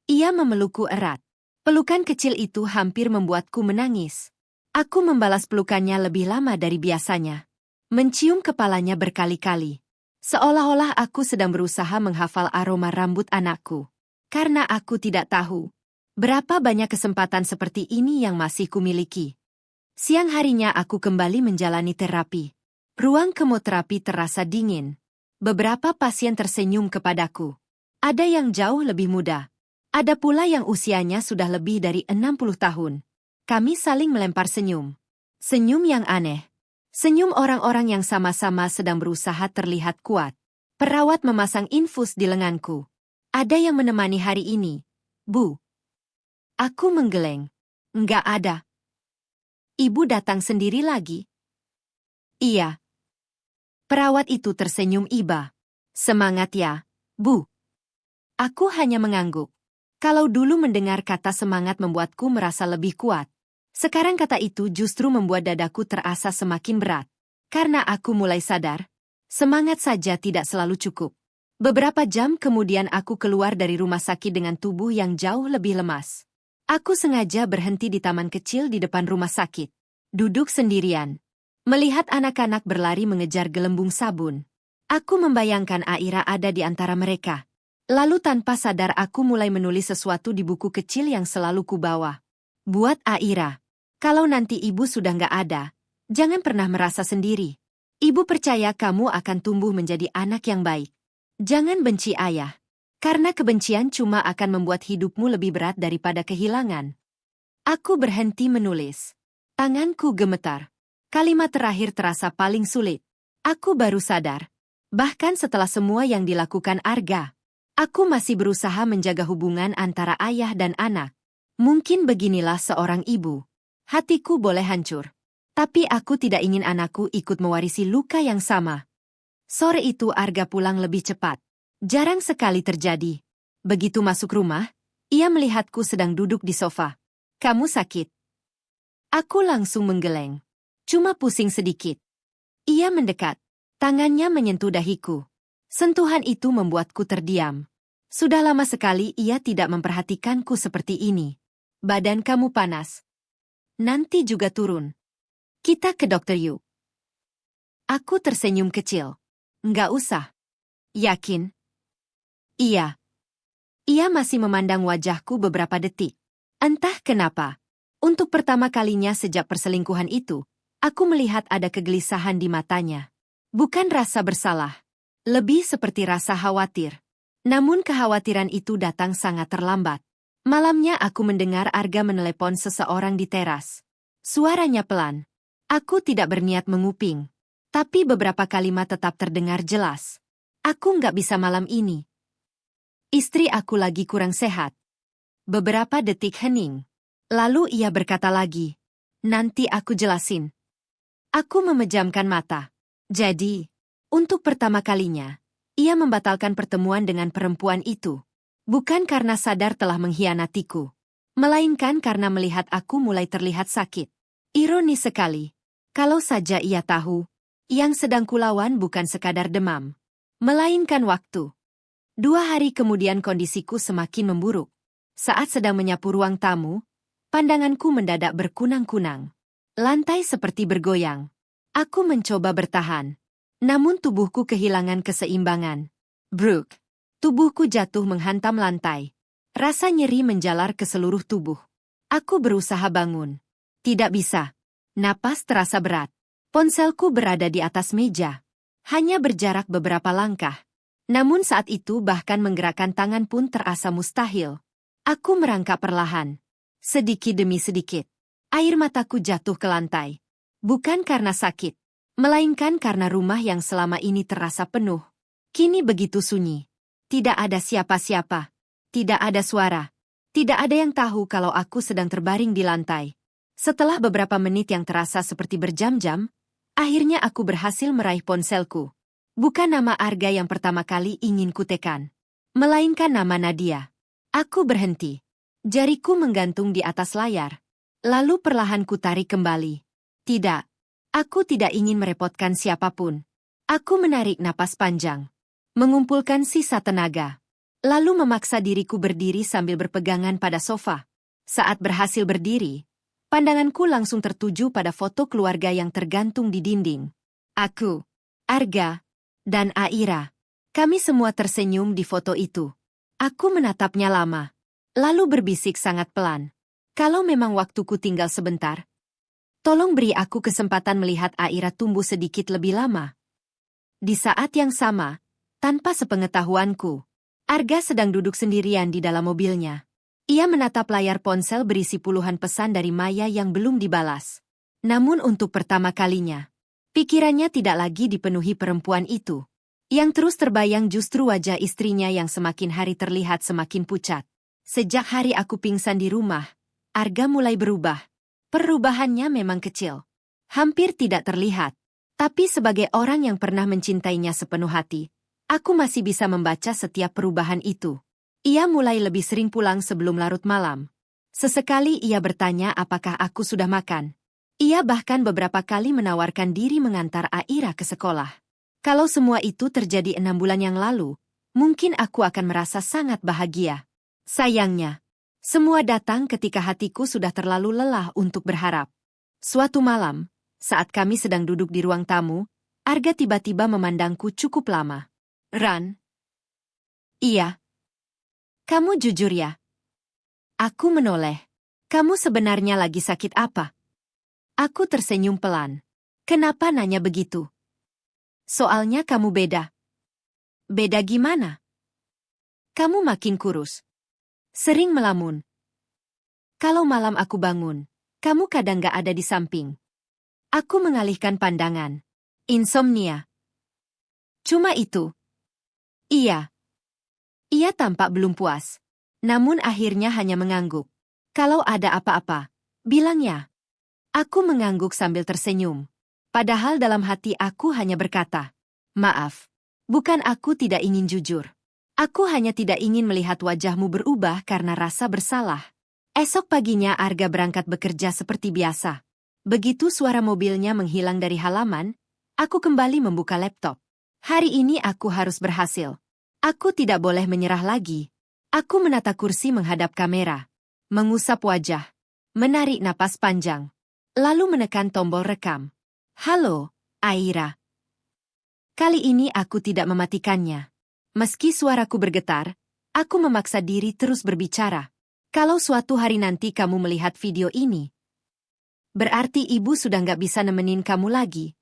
Ia memelukku erat. Pelukan kecil itu hampir membuatku menangis. Aku membalas pelukannya lebih lama dari biasanya. Mencium kepalanya berkali-kali. Seolah-olah aku sedang berusaha menghafal aroma rambut anakku. Karena aku tidak tahu berapa banyak kesempatan seperti ini yang masih kumiliki. Siang harinya aku kembali menjalani terapi. Ruang kemoterapi terasa dingin. Beberapa pasien tersenyum kepadaku. Ada yang jauh lebih muda. Ada pula yang usianya sudah lebih dari 60 tahun. Kami saling melempar senyum. Senyum yang aneh. Senyum orang-orang yang sama-sama sedang berusaha terlihat kuat. Perawat memasang infus di lenganku. Ada yang menemani hari ini, Bu. Aku menggeleng. Enggak ada. Ibu datang sendiri lagi? Iya. Perawat itu tersenyum iba. Semangat ya, Bu. Aku hanya mengangguk. Kalau dulu mendengar kata semangat membuatku merasa lebih kuat. Sekarang kata itu justru membuat dadaku terasa semakin berat. Karena aku mulai sadar, semangat saja tidak selalu cukup. Beberapa jam kemudian aku keluar dari rumah sakit dengan tubuh yang jauh lebih lemas. Aku sengaja berhenti di taman kecil di depan rumah sakit. Duduk sendirian. Melihat anak-anak berlari mengejar gelembung sabun. Aku membayangkan Aira ada di antara mereka. Lalu tanpa sadar aku mulai menulis sesuatu di buku kecil yang selalu kubawa. Buat Aira. Kalau nanti ibu sudah nggak ada, jangan pernah merasa sendiri. Ibu percaya kamu akan tumbuh menjadi anak yang baik. Jangan benci ayah. Karena kebencian cuma akan membuat hidupmu lebih berat daripada kehilangan. Aku berhenti menulis. Tanganku gemetar. Kalimat terakhir terasa paling sulit. Aku baru sadar. Bahkan setelah semua yang dilakukan Arga, aku masih berusaha menjaga hubungan antara ayah dan anak. Mungkin beginilah seorang ibu. Hatiku boleh hancur. Tapi aku tidak ingin anakku ikut mewarisi luka yang sama. Sore itu Arga pulang lebih cepat. Jarang sekali terjadi. Begitu masuk rumah, ia melihatku sedang duduk di sofa. Kamu sakit? Aku langsung menggeleng. Cuma pusing sedikit. Ia mendekat. Tangannya menyentuh dahiku. Sentuhan itu membuatku terdiam. Sudah lama sekali ia tidak memperhatikanku seperti ini. Badan kamu panas. Nanti juga turun. Kita ke dokter yuk. Aku tersenyum kecil. Nggak usah. Yakin? Iya. Ia masih memandang wajahku beberapa detik. Entah kenapa. Untuk pertama kalinya sejak perselingkuhan itu, aku melihat ada kegelisahan di matanya. Bukan rasa bersalah. Lebih seperti rasa khawatir. Namun kekhawatiran itu datang sangat terlambat. Malamnya aku mendengar Arga menelepon seseorang di teras. Suaranya pelan. Aku tidak berniat menguping. Tapi beberapa kalimat tetap terdengar jelas. Aku nggak bisa malam ini. Istri aku lagi kurang sehat. Beberapa detik hening. Lalu ia berkata lagi. Nanti aku jelasin. Aku memejamkan mata. Jadi, untuk pertama kalinya, ia membatalkan pertemuan dengan perempuan itu. Bukan karena sadar telah mengkhianatiku. Melainkan karena melihat aku mulai terlihat sakit. Ironis sekali. Kalau saja ia tahu, yang sedang kulawan bukan sekadar demam. Melainkan waktu. 2 hari kemudian kondisiku semakin memburuk. Saat sedang menyapu ruang tamu, pandanganku mendadak berkunang-kunang. Lantai seperti bergoyang. Aku mencoba bertahan. Namun tubuhku kehilangan keseimbangan. Bruk. Tubuhku jatuh menghantam lantai. Rasa nyeri menjalar ke seluruh tubuh. Aku berusaha bangun. Tidak bisa. Napas terasa berat. Ponselku berada di atas meja. Hanya berjarak beberapa langkah. Namun saat itu bahkan menggerakkan tangan pun terasa mustahil. Aku merangkak perlahan. Sedikit demi sedikit. Air mataku jatuh ke lantai. Bukan karena sakit, melainkan karena rumah yang selama ini terasa penuh. Kini begitu sunyi. Tidak ada siapa-siapa. Tidak ada suara. Tidak ada yang tahu kalau aku sedang terbaring di lantai. Setelah beberapa menit yang terasa seperti berjam-jam, akhirnya aku berhasil meraih ponselku. Bukan nama Arga yang pertama kali ingin kutekan, melainkan nama Nadia. Aku berhenti. Jariku menggantung di atas layar. Lalu perlahan kutarik kembali. Tidak. Aku tidak ingin merepotkan siapapun. Aku menarik napas panjang. Mengumpulkan sisa tenaga. Lalu memaksa diriku berdiri sambil berpegangan pada sofa. Saat berhasil berdiri, pandanganku langsung tertuju pada foto keluarga yang tergantung di dinding. Aku, Arga, dan Aira. Kami semua tersenyum di foto itu. Aku menatapnya lama, lalu berbisik sangat pelan. Kalau memang waktuku tinggal sebentar, tolong beri aku kesempatan melihat Aira tumbuh sedikit lebih lama. Di saat yang sama, tanpa sepengetahuanku, Arga sedang duduk sendirian di dalam mobilnya. Ia menatap layar ponsel berisi puluhan pesan dari Maya yang belum dibalas. Namun untuk pertama kalinya, pikirannya tidak lagi dipenuhi perempuan itu. Yang terus terbayang justru wajah istrinya yang semakin hari terlihat semakin pucat. Sejak hari aku pingsan di rumah, Arga mulai berubah. Perubahannya memang kecil. Hampir tidak terlihat. Tapi sebagai orang yang pernah mencintainya sepenuh hati, aku masih bisa membaca setiap perubahan itu. Ia mulai lebih sering pulang sebelum larut malam. Sesekali ia bertanya apakah aku sudah makan. Ia bahkan beberapa kali menawarkan diri mengantar Aira ke sekolah. Kalau semua itu terjadi 6 bulan yang lalu, mungkin aku akan merasa sangat bahagia. Sayangnya, semua datang ketika hatiku sudah terlalu lelah untuk berharap. Suatu malam, saat kami sedang duduk di ruang tamu, Arga tiba-tiba memandangku cukup lama. Ran? Iya. Kamu jujur ya? Aku menoleh. Kamu sebenarnya lagi sakit apa? Aku tersenyum pelan. Kenapa nanya begitu? Soalnya kamu beda. Beda gimana? Kamu makin kurus. Sering melamun. Kalau malam aku bangun, kamu kadang gak ada di samping. Aku mengalihkan pandangan. Insomnia. Cuma itu. Iya. Ia tampak belum puas. Namun akhirnya hanya mengangguk. Kalau ada apa-apa, bilang ya. Aku mengangguk sambil tersenyum. Padahal dalam hati aku hanya berkata, maaf, bukan aku tidak ingin jujur. Aku hanya tidak ingin melihat wajahmu berubah karena rasa bersalah. Esok paginya Arga berangkat bekerja seperti biasa. Begitu suara mobilnya menghilang dari halaman, aku kembali membuka laptop. Hari ini aku harus berhasil. Aku tidak boleh menyerah lagi. Aku menata kursi menghadap kamera, mengusap wajah, menarik napas panjang, lalu menekan tombol rekam. Halo, Aira. Kali ini aku tidak mematikannya. Meski suaraku bergetar, aku memaksa diri terus berbicara. Kalau suatu hari nanti kamu melihat video ini, berarti ibu sudah nggak bisa nemenin kamu lagi.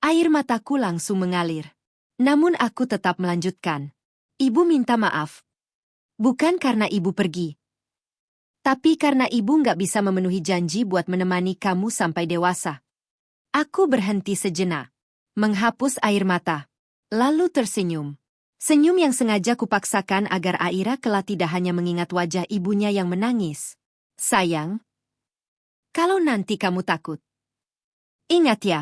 Air mataku langsung mengalir. Namun aku tetap melanjutkan. Ibu minta maaf. Bukan karena ibu pergi, tapi karena ibu nggak bisa memenuhi janji buat menemani kamu sampai dewasa. Aku berhenti sejenak, menghapus air mata, lalu tersenyum. Senyum yang sengaja kupaksakan agar Aira kelak tidak hanya mengingat wajah ibunya yang menangis. Sayang, kalau nanti kamu takut, ingat ya,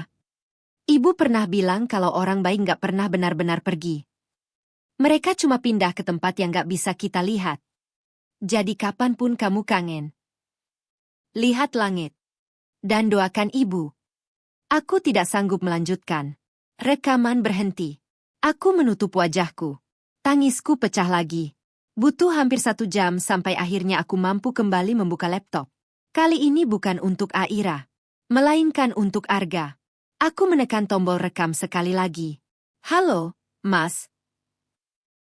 ibu pernah bilang kalau orang baik nggak pernah benar-benar pergi. Mereka cuma pindah ke tempat yang nggak bisa kita lihat. Jadi kapanpun kamu kangen, lihat langit, dan doakan ibu. Aku tidak sanggup melanjutkan. Rekaman berhenti. Aku menutup wajahku. Tangisku pecah lagi. Butuh hampir 1 jam sampai akhirnya aku mampu kembali membuka laptop. Kali ini bukan untuk Aira, melainkan untuk Arga. Aku menekan tombol rekam sekali lagi. Halo, Mas.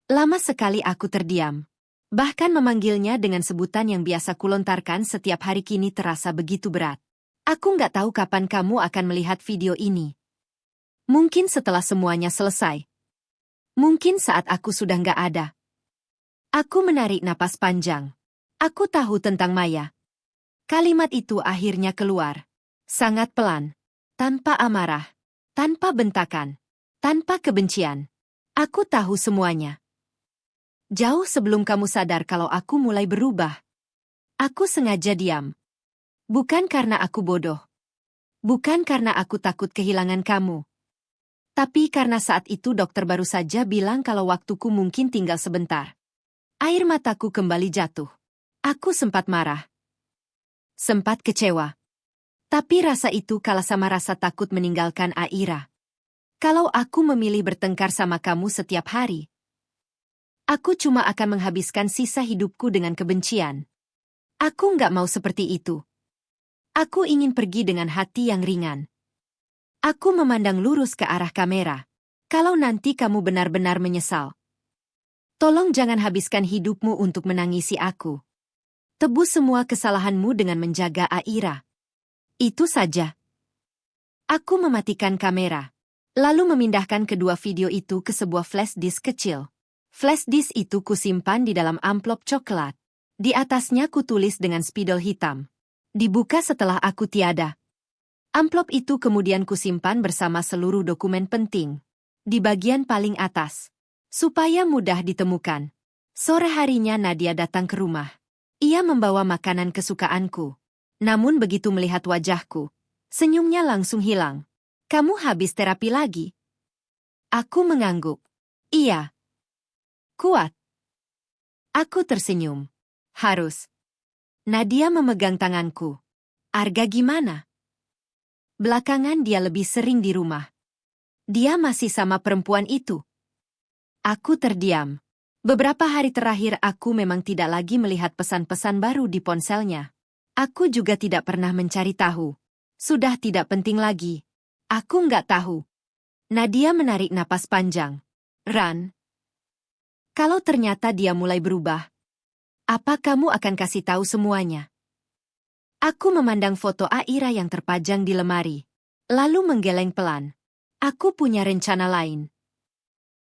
Lama sekali aku terdiam. Bahkan memanggilnya dengan sebutan yang biasa kulontarkan setiap hari kini terasa begitu berat. Aku nggak tahu kapan kamu akan melihat video ini. Mungkin setelah semuanya selesai. Mungkin saat aku sudah nggak ada. Aku menarik napas panjang. Aku tahu tentang Maya. Kalimat itu akhirnya keluar. Sangat pelan. Tanpa amarah. Tanpa bentakan. Tanpa kebencian. Aku tahu semuanya. Jauh sebelum kamu sadar kalau aku mulai berubah. Aku sengaja diam. Bukan karena aku bodoh. Bukan karena aku takut kehilangan kamu. Tapi karena saat itu dokter baru saja bilang kalau waktuku mungkin tinggal sebentar. Air mataku kembali jatuh. Aku sempat marah. Sempat kecewa. Tapi rasa itu kalah sama rasa takut meninggalkan Aira. Kalau aku memilih bertengkar sama kamu setiap hari, aku cuma akan menghabiskan sisa hidupku dengan kebencian. Aku nggak mau seperti itu. Aku ingin pergi dengan hati yang ringan. Aku memandang lurus ke arah kamera. Kalau nanti kamu benar-benar menyesal, tolong jangan habiskan hidupmu untuk menangisi aku. Tebus semua kesalahanmu dengan menjaga Aira. Itu saja. Aku mematikan kamera, lalu memindahkan kedua video itu ke sebuah flash disk kecil. Flash disk itu kusimpan di dalam amplop coklat. Di atasnya kutulis dengan spidol hitam. Dibuka setelah aku tiada. Amplop itu kemudian kusimpan bersama seluruh dokumen penting. Di bagian paling atas. Supaya mudah ditemukan. Sore harinya Nadia datang ke rumah. Ia membawa makanan kesukaanku. Namun begitu melihat wajahku, senyumnya langsung hilang. Kamu habis terapi lagi? Aku mengangguk. Iya. Kuat. Aku tersenyum. Harus. Nadia memegang tanganku. Arga gimana? Belakangan dia lebih sering di rumah. Dia masih sama perempuan itu. Aku terdiam. Beberapa hari terakhir aku memang tidak lagi melihat pesan-pesan baru di ponselnya. Aku juga tidak pernah mencari tahu. Sudah tidak penting lagi. Aku nggak tahu. Nadia menarik napas panjang. Ran, kalau ternyata dia mulai berubah, apa kamu akan kasih tahu semuanya? Aku memandang foto Aira yang terpajang di lemari, lalu menggeleng pelan. Aku punya rencana lain.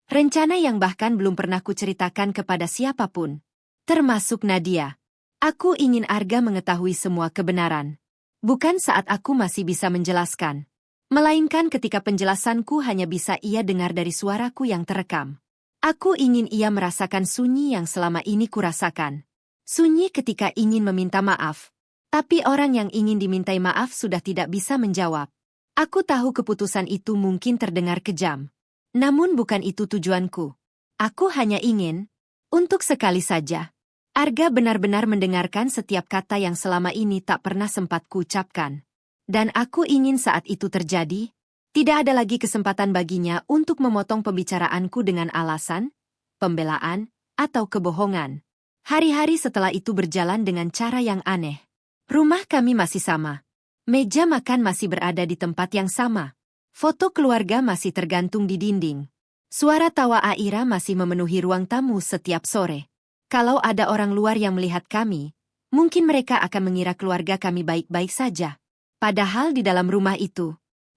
Rencana yang bahkan belum pernah kuceritakan kepada siapapun, termasuk Nadia. Aku ingin Arga mengetahui semua kebenaran. Bukan saat aku masih bisa menjelaskan, melainkan ketika penjelasanku hanya bisa ia dengar dari suaraku yang terekam. Aku ingin ia merasakan sunyi yang selama ini kurasakan. Sunyi ketika ingin meminta maaf. Tapi orang yang ingin dimintai maaf sudah tidak bisa menjawab. Aku tahu keputusan itu mungkin terdengar kejam. Namun bukan itu tujuanku. Aku hanya ingin, untuk sekali saja, Arga benar-benar mendengarkan setiap kata yang selama ini tak pernah sempat kuucapkan. Dan aku ingin saat itu terjadi, tidak ada lagi kesempatan baginya untuk memotong pembicaraanku dengan alasan, pembelaan, atau kebohongan. Hari-hari setelah itu berjalan dengan cara yang aneh. Rumah kami masih sama. Meja makan masih berada di tempat yang sama. Foto keluarga masih tergantung di dinding. Suara tawa Aira masih memenuhi ruang tamu setiap sore. Kalau ada orang luar yang melihat kami, mungkin mereka akan mengira keluarga kami baik-baik saja. Padahal di dalam rumah itu,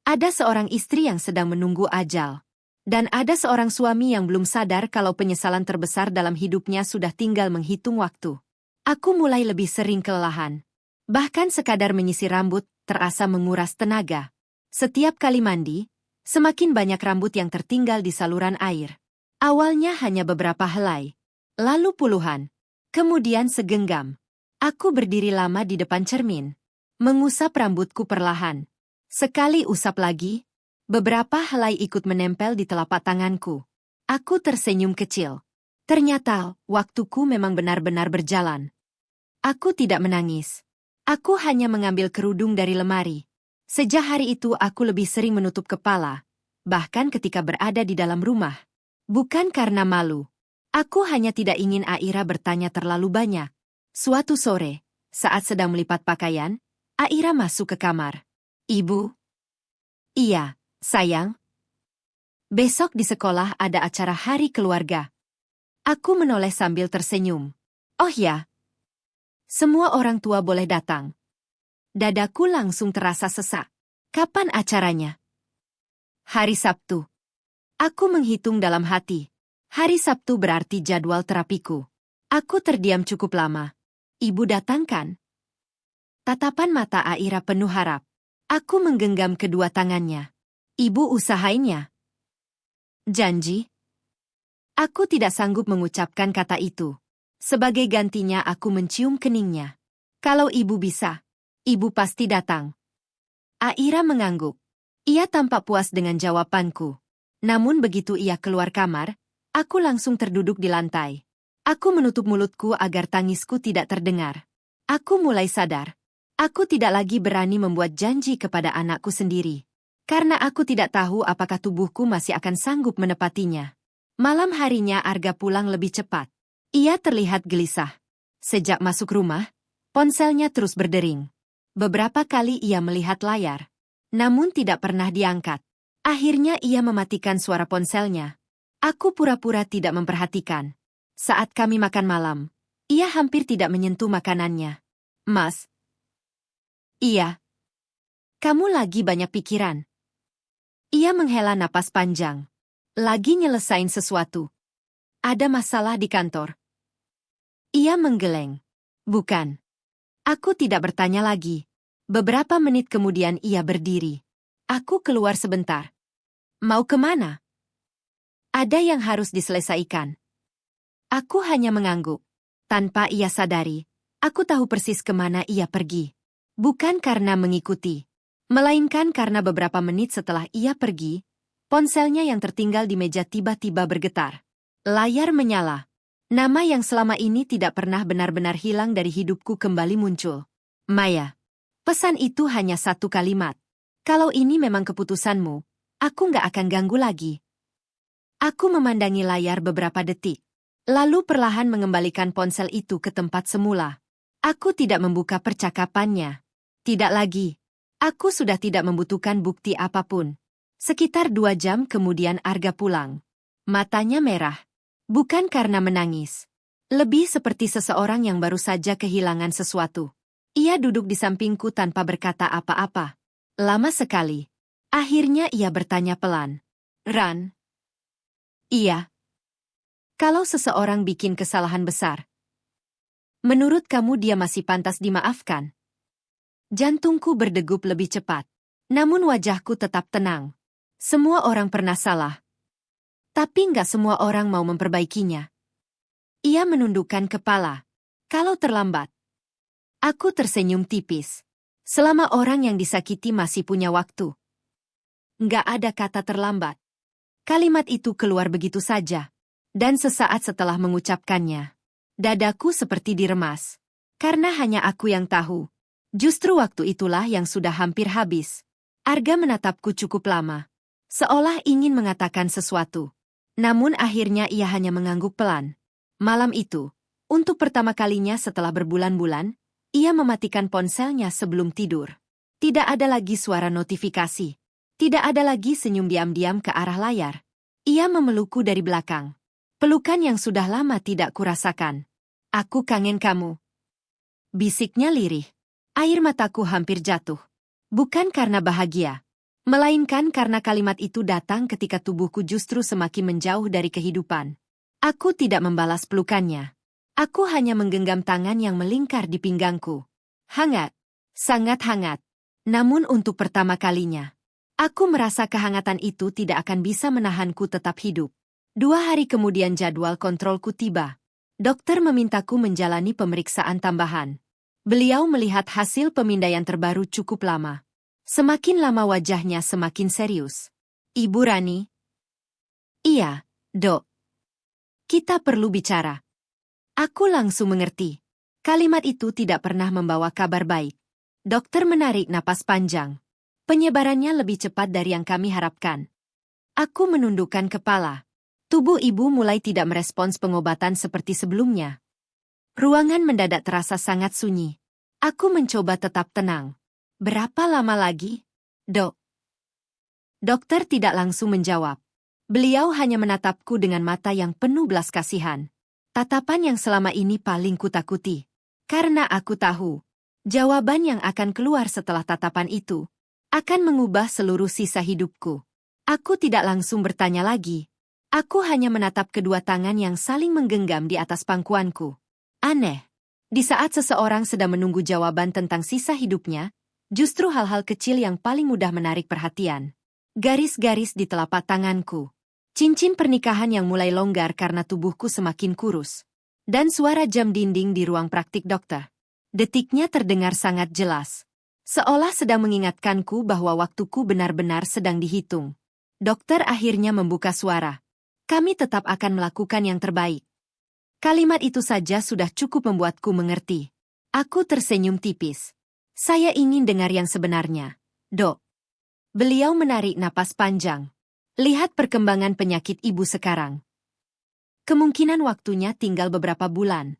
ada seorang istri yang sedang menunggu ajal. Dan ada seorang suami yang belum sadar kalau penyesalan terbesar dalam hidupnya sudah tinggal menghitung waktu. Aku mulai lebih sering kelelahan. Bahkan sekadar menyisir rambut terasa menguras tenaga. Setiap kali mandi, semakin banyak rambut yang tertinggal di saluran air. Awalnya hanya beberapa helai. Lalu puluhan. Kemudian segenggam. Aku berdiri lama di depan cermin. Mengusap rambutku perlahan. Sekali usap lagi, beberapa helai ikut menempel di telapak tanganku. Aku tersenyum kecil. Ternyata, waktuku memang benar-benar berjalan. Aku tidak menangis. Aku hanya mengambil kerudung dari lemari. Sejak hari itu aku lebih sering menutup kepala, bahkan ketika berada di dalam rumah. Bukan karena malu. Aku hanya tidak ingin Aira bertanya terlalu banyak. Suatu sore, saat sedang melipat pakaian, Aira masuk ke kamar. Ibu? Iya, sayang. Besok di sekolah ada acara hari keluarga. Aku menoleh sambil tersenyum. Oh ya, semua orang tua boleh datang. Dadaku langsung terasa sesak. Kapan acaranya? Hari Sabtu. Aku menghitung dalam hati. Hari Sabtu berarti jadwal terapiku. Aku terdiam cukup lama. Ibu datangkan. Tatapan mata Aira penuh harap. Aku menggenggam kedua tangannya. Ibu usahainnya. Janji? Aku tidak sanggup mengucapkan kata itu. Sebagai gantinya aku mencium keningnya. Kalau ibu bisa, ibu pasti datang. Aira mengangguk. Ia tampak puas dengan jawabanku. Namun begitu ia keluar kamar, aku langsung terduduk di lantai. Aku menutup mulutku agar tangisku tidak terdengar. Aku mulai sadar. Aku tidak lagi berani membuat janji kepada anakku sendiri. Karena aku tidak tahu apakah tubuhku masih akan sanggup menepatinya. Malam harinya Arga pulang lebih cepat. Ia terlihat gelisah. Sejak masuk rumah, ponselnya terus berdering. Beberapa kali ia melihat layar, namun tidak pernah diangkat. Akhirnya ia mematikan suara ponselnya. Aku pura-pura tidak memperhatikan. Saat kami makan malam, ia hampir tidak menyentuh makanannya. Mas. Iya. Kamu lagi banyak pikiran. Ia menghela napas panjang. Lagi nyelesain sesuatu. Ada masalah di kantor. Ia menggeleng. Bukan. Aku tidak bertanya lagi. Beberapa menit kemudian ia berdiri. Aku keluar sebentar. Mau kemana? Ada yang harus diselesaikan. Aku hanya mengangguk. Tanpa ia sadari, aku tahu persis kemana ia pergi. Bukan karena mengikuti, melainkan karena beberapa menit setelah ia pergi, ponselnya yang tertinggal di meja tiba-tiba bergetar. Layar menyala. Nama yang selama ini tidak pernah benar-benar hilang dari hidupku kembali muncul. Maya. Pesan itu hanya satu kalimat. Kalau ini memang keputusanmu, aku nggak akan ganggu lagi. Aku memandangi layar beberapa detik, lalu perlahan mengembalikan ponsel itu ke tempat semula. Aku tidak membuka percakapannya. Tidak lagi. Aku sudah tidak membutuhkan bukti apapun. Sekitar 2 jam kemudian Arga pulang. Matanya merah. Bukan karena menangis. Lebih seperti seseorang yang baru saja kehilangan sesuatu. Ia duduk di sampingku tanpa berkata apa-apa. Lama sekali. Akhirnya ia bertanya pelan. Ran? Iya. Kalau seseorang bikin kesalahan besar, menurut kamu dia masih pantas dimaafkan? Jantungku berdegup lebih cepat. Namun wajahku tetap tenang. Semua orang pernah salah. Tapi nggak semua orang mau memperbaikinya. Ia menundukkan kepala. Kalau terlambat. Aku tersenyum tipis. Selama orang yang disakiti masih punya waktu. Nggak ada kata terlambat. Kalimat itu keluar begitu saja. Dan sesaat setelah mengucapkannya, dadaku seperti diremas. Karena hanya aku yang tahu. Justru waktu itulah yang sudah hampir habis. Arga menatapku cukup lama. Seolah ingin mengatakan sesuatu. Namun akhirnya ia hanya mengangguk pelan. Malam itu, untuk pertama kalinya setelah berbulan-bulan, ia mematikan ponselnya sebelum tidur. Tidak ada lagi suara notifikasi. Tidak ada lagi senyum diam-diam ke arah layar. Ia memelukku dari belakang. Pelukan yang sudah lama tidak kurasakan. Aku kangen kamu. Bisiknya lirih. Air mataku hampir jatuh. Bukan karena bahagia, melainkan karena kalimat itu datang ketika tubuhku justru semakin menjauh dari kehidupan. Aku tidak membalas pelukannya. Aku hanya menggenggam tangan yang melingkar di pinggangku. Hangat. Sangat hangat. Namun untuk pertama kalinya, aku merasa kehangatan itu tidak akan bisa menahanku tetap hidup. 2 hari kemudian jadwal kontrolku tiba. Dokter memintaku menjalani pemeriksaan tambahan. Beliau melihat hasil pemindaian terbaru cukup lama. Semakin lama wajahnya semakin serius. Ibu Rani? Iya, Dok. Kita perlu bicara. Aku langsung mengerti. Kalimat itu tidak pernah membawa kabar baik. Dokter menarik napas panjang. Penyebarannya lebih cepat dari yang kami harapkan. Aku menundukkan kepala. Tubuh ibu mulai tidak merespons pengobatan seperti sebelumnya. Ruangan mendadak terasa sangat sunyi. Aku mencoba tetap tenang. Berapa lama lagi, Dok? Dokter tidak langsung menjawab. Beliau hanya menatapku dengan mata yang penuh belas kasihan. Tatapan yang selama ini paling kutakuti. Karena aku tahu, jawaban yang akan keluar setelah tatapan itu akan mengubah seluruh sisa hidupku. Aku tidak langsung bertanya lagi. Aku hanya menatap kedua tangan yang saling menggenggam di atas pangkuanku. Aneh. Di saat seseorang sedang menunggu jawaban tentang sisa hidupnya, justru hal-hal kecil yang paling mudah menarik perhatian. Garis-garis di telapak tanganku. Cincin pernikahan yang mulai longgar karena tubuhku semakin kurus. Dan suara jam dinding di ruang praktik dokter. Detiknya terdengar sangat jelas. Seolah sedang mengingatkanku bahwa waktuku benar-benar sedang dihitung. Dokter akhirnya membuka suara. Kami tetap akan melakukan yang terbaik. Kalimat itu saja sudah cukup membuatku mengerti. Aku tersenyum tipis. Saya ingin dengar yang sebenarnya, Dok. Beliau menarik napas panjang. Lihat perkembangan penyakit ibu sekarang. Kemungkinan waktunya tinggal beberapa bulan.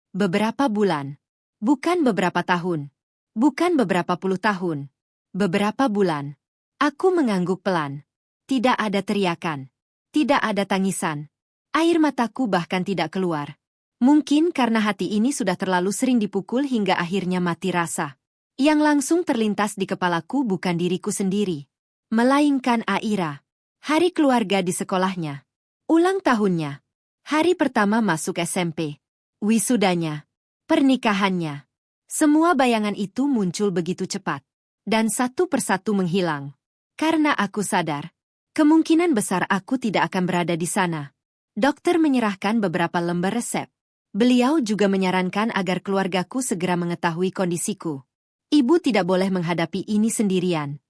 Beberapa bulan. Bukan beberapa tahun. Bukan beberapa puluh tahun. Beberapa bulan. Aku mengangguk pelan. Tidak ada teriakan. Tidak ada tangisan. Air mataku bahkan tidak keluar. Mungkin karena hati ini sudah terlalu sering dipukul hingga akhirnya mati rasa. Yang langsung terlintas di kepalaku bukan diriku sendiri, melainkan Aira. Hari keluarga di sekolahnya. Ulang tahunnya. Hari pertama masuk SMP. Wisudanya. Pernikahannya. Semua bayangan itu muncul begitu cepat. Dan satu persatu menghilang. Karena aku sadar, kemungkinan besar aku tidak akan berada di sana. Dokter menyerahkan beberapa lembar resep. Beliau juga menyarankan agar keluargaku segera mengetahui kondisiku. Ibu tidak boleh menghadapi ini sendirian.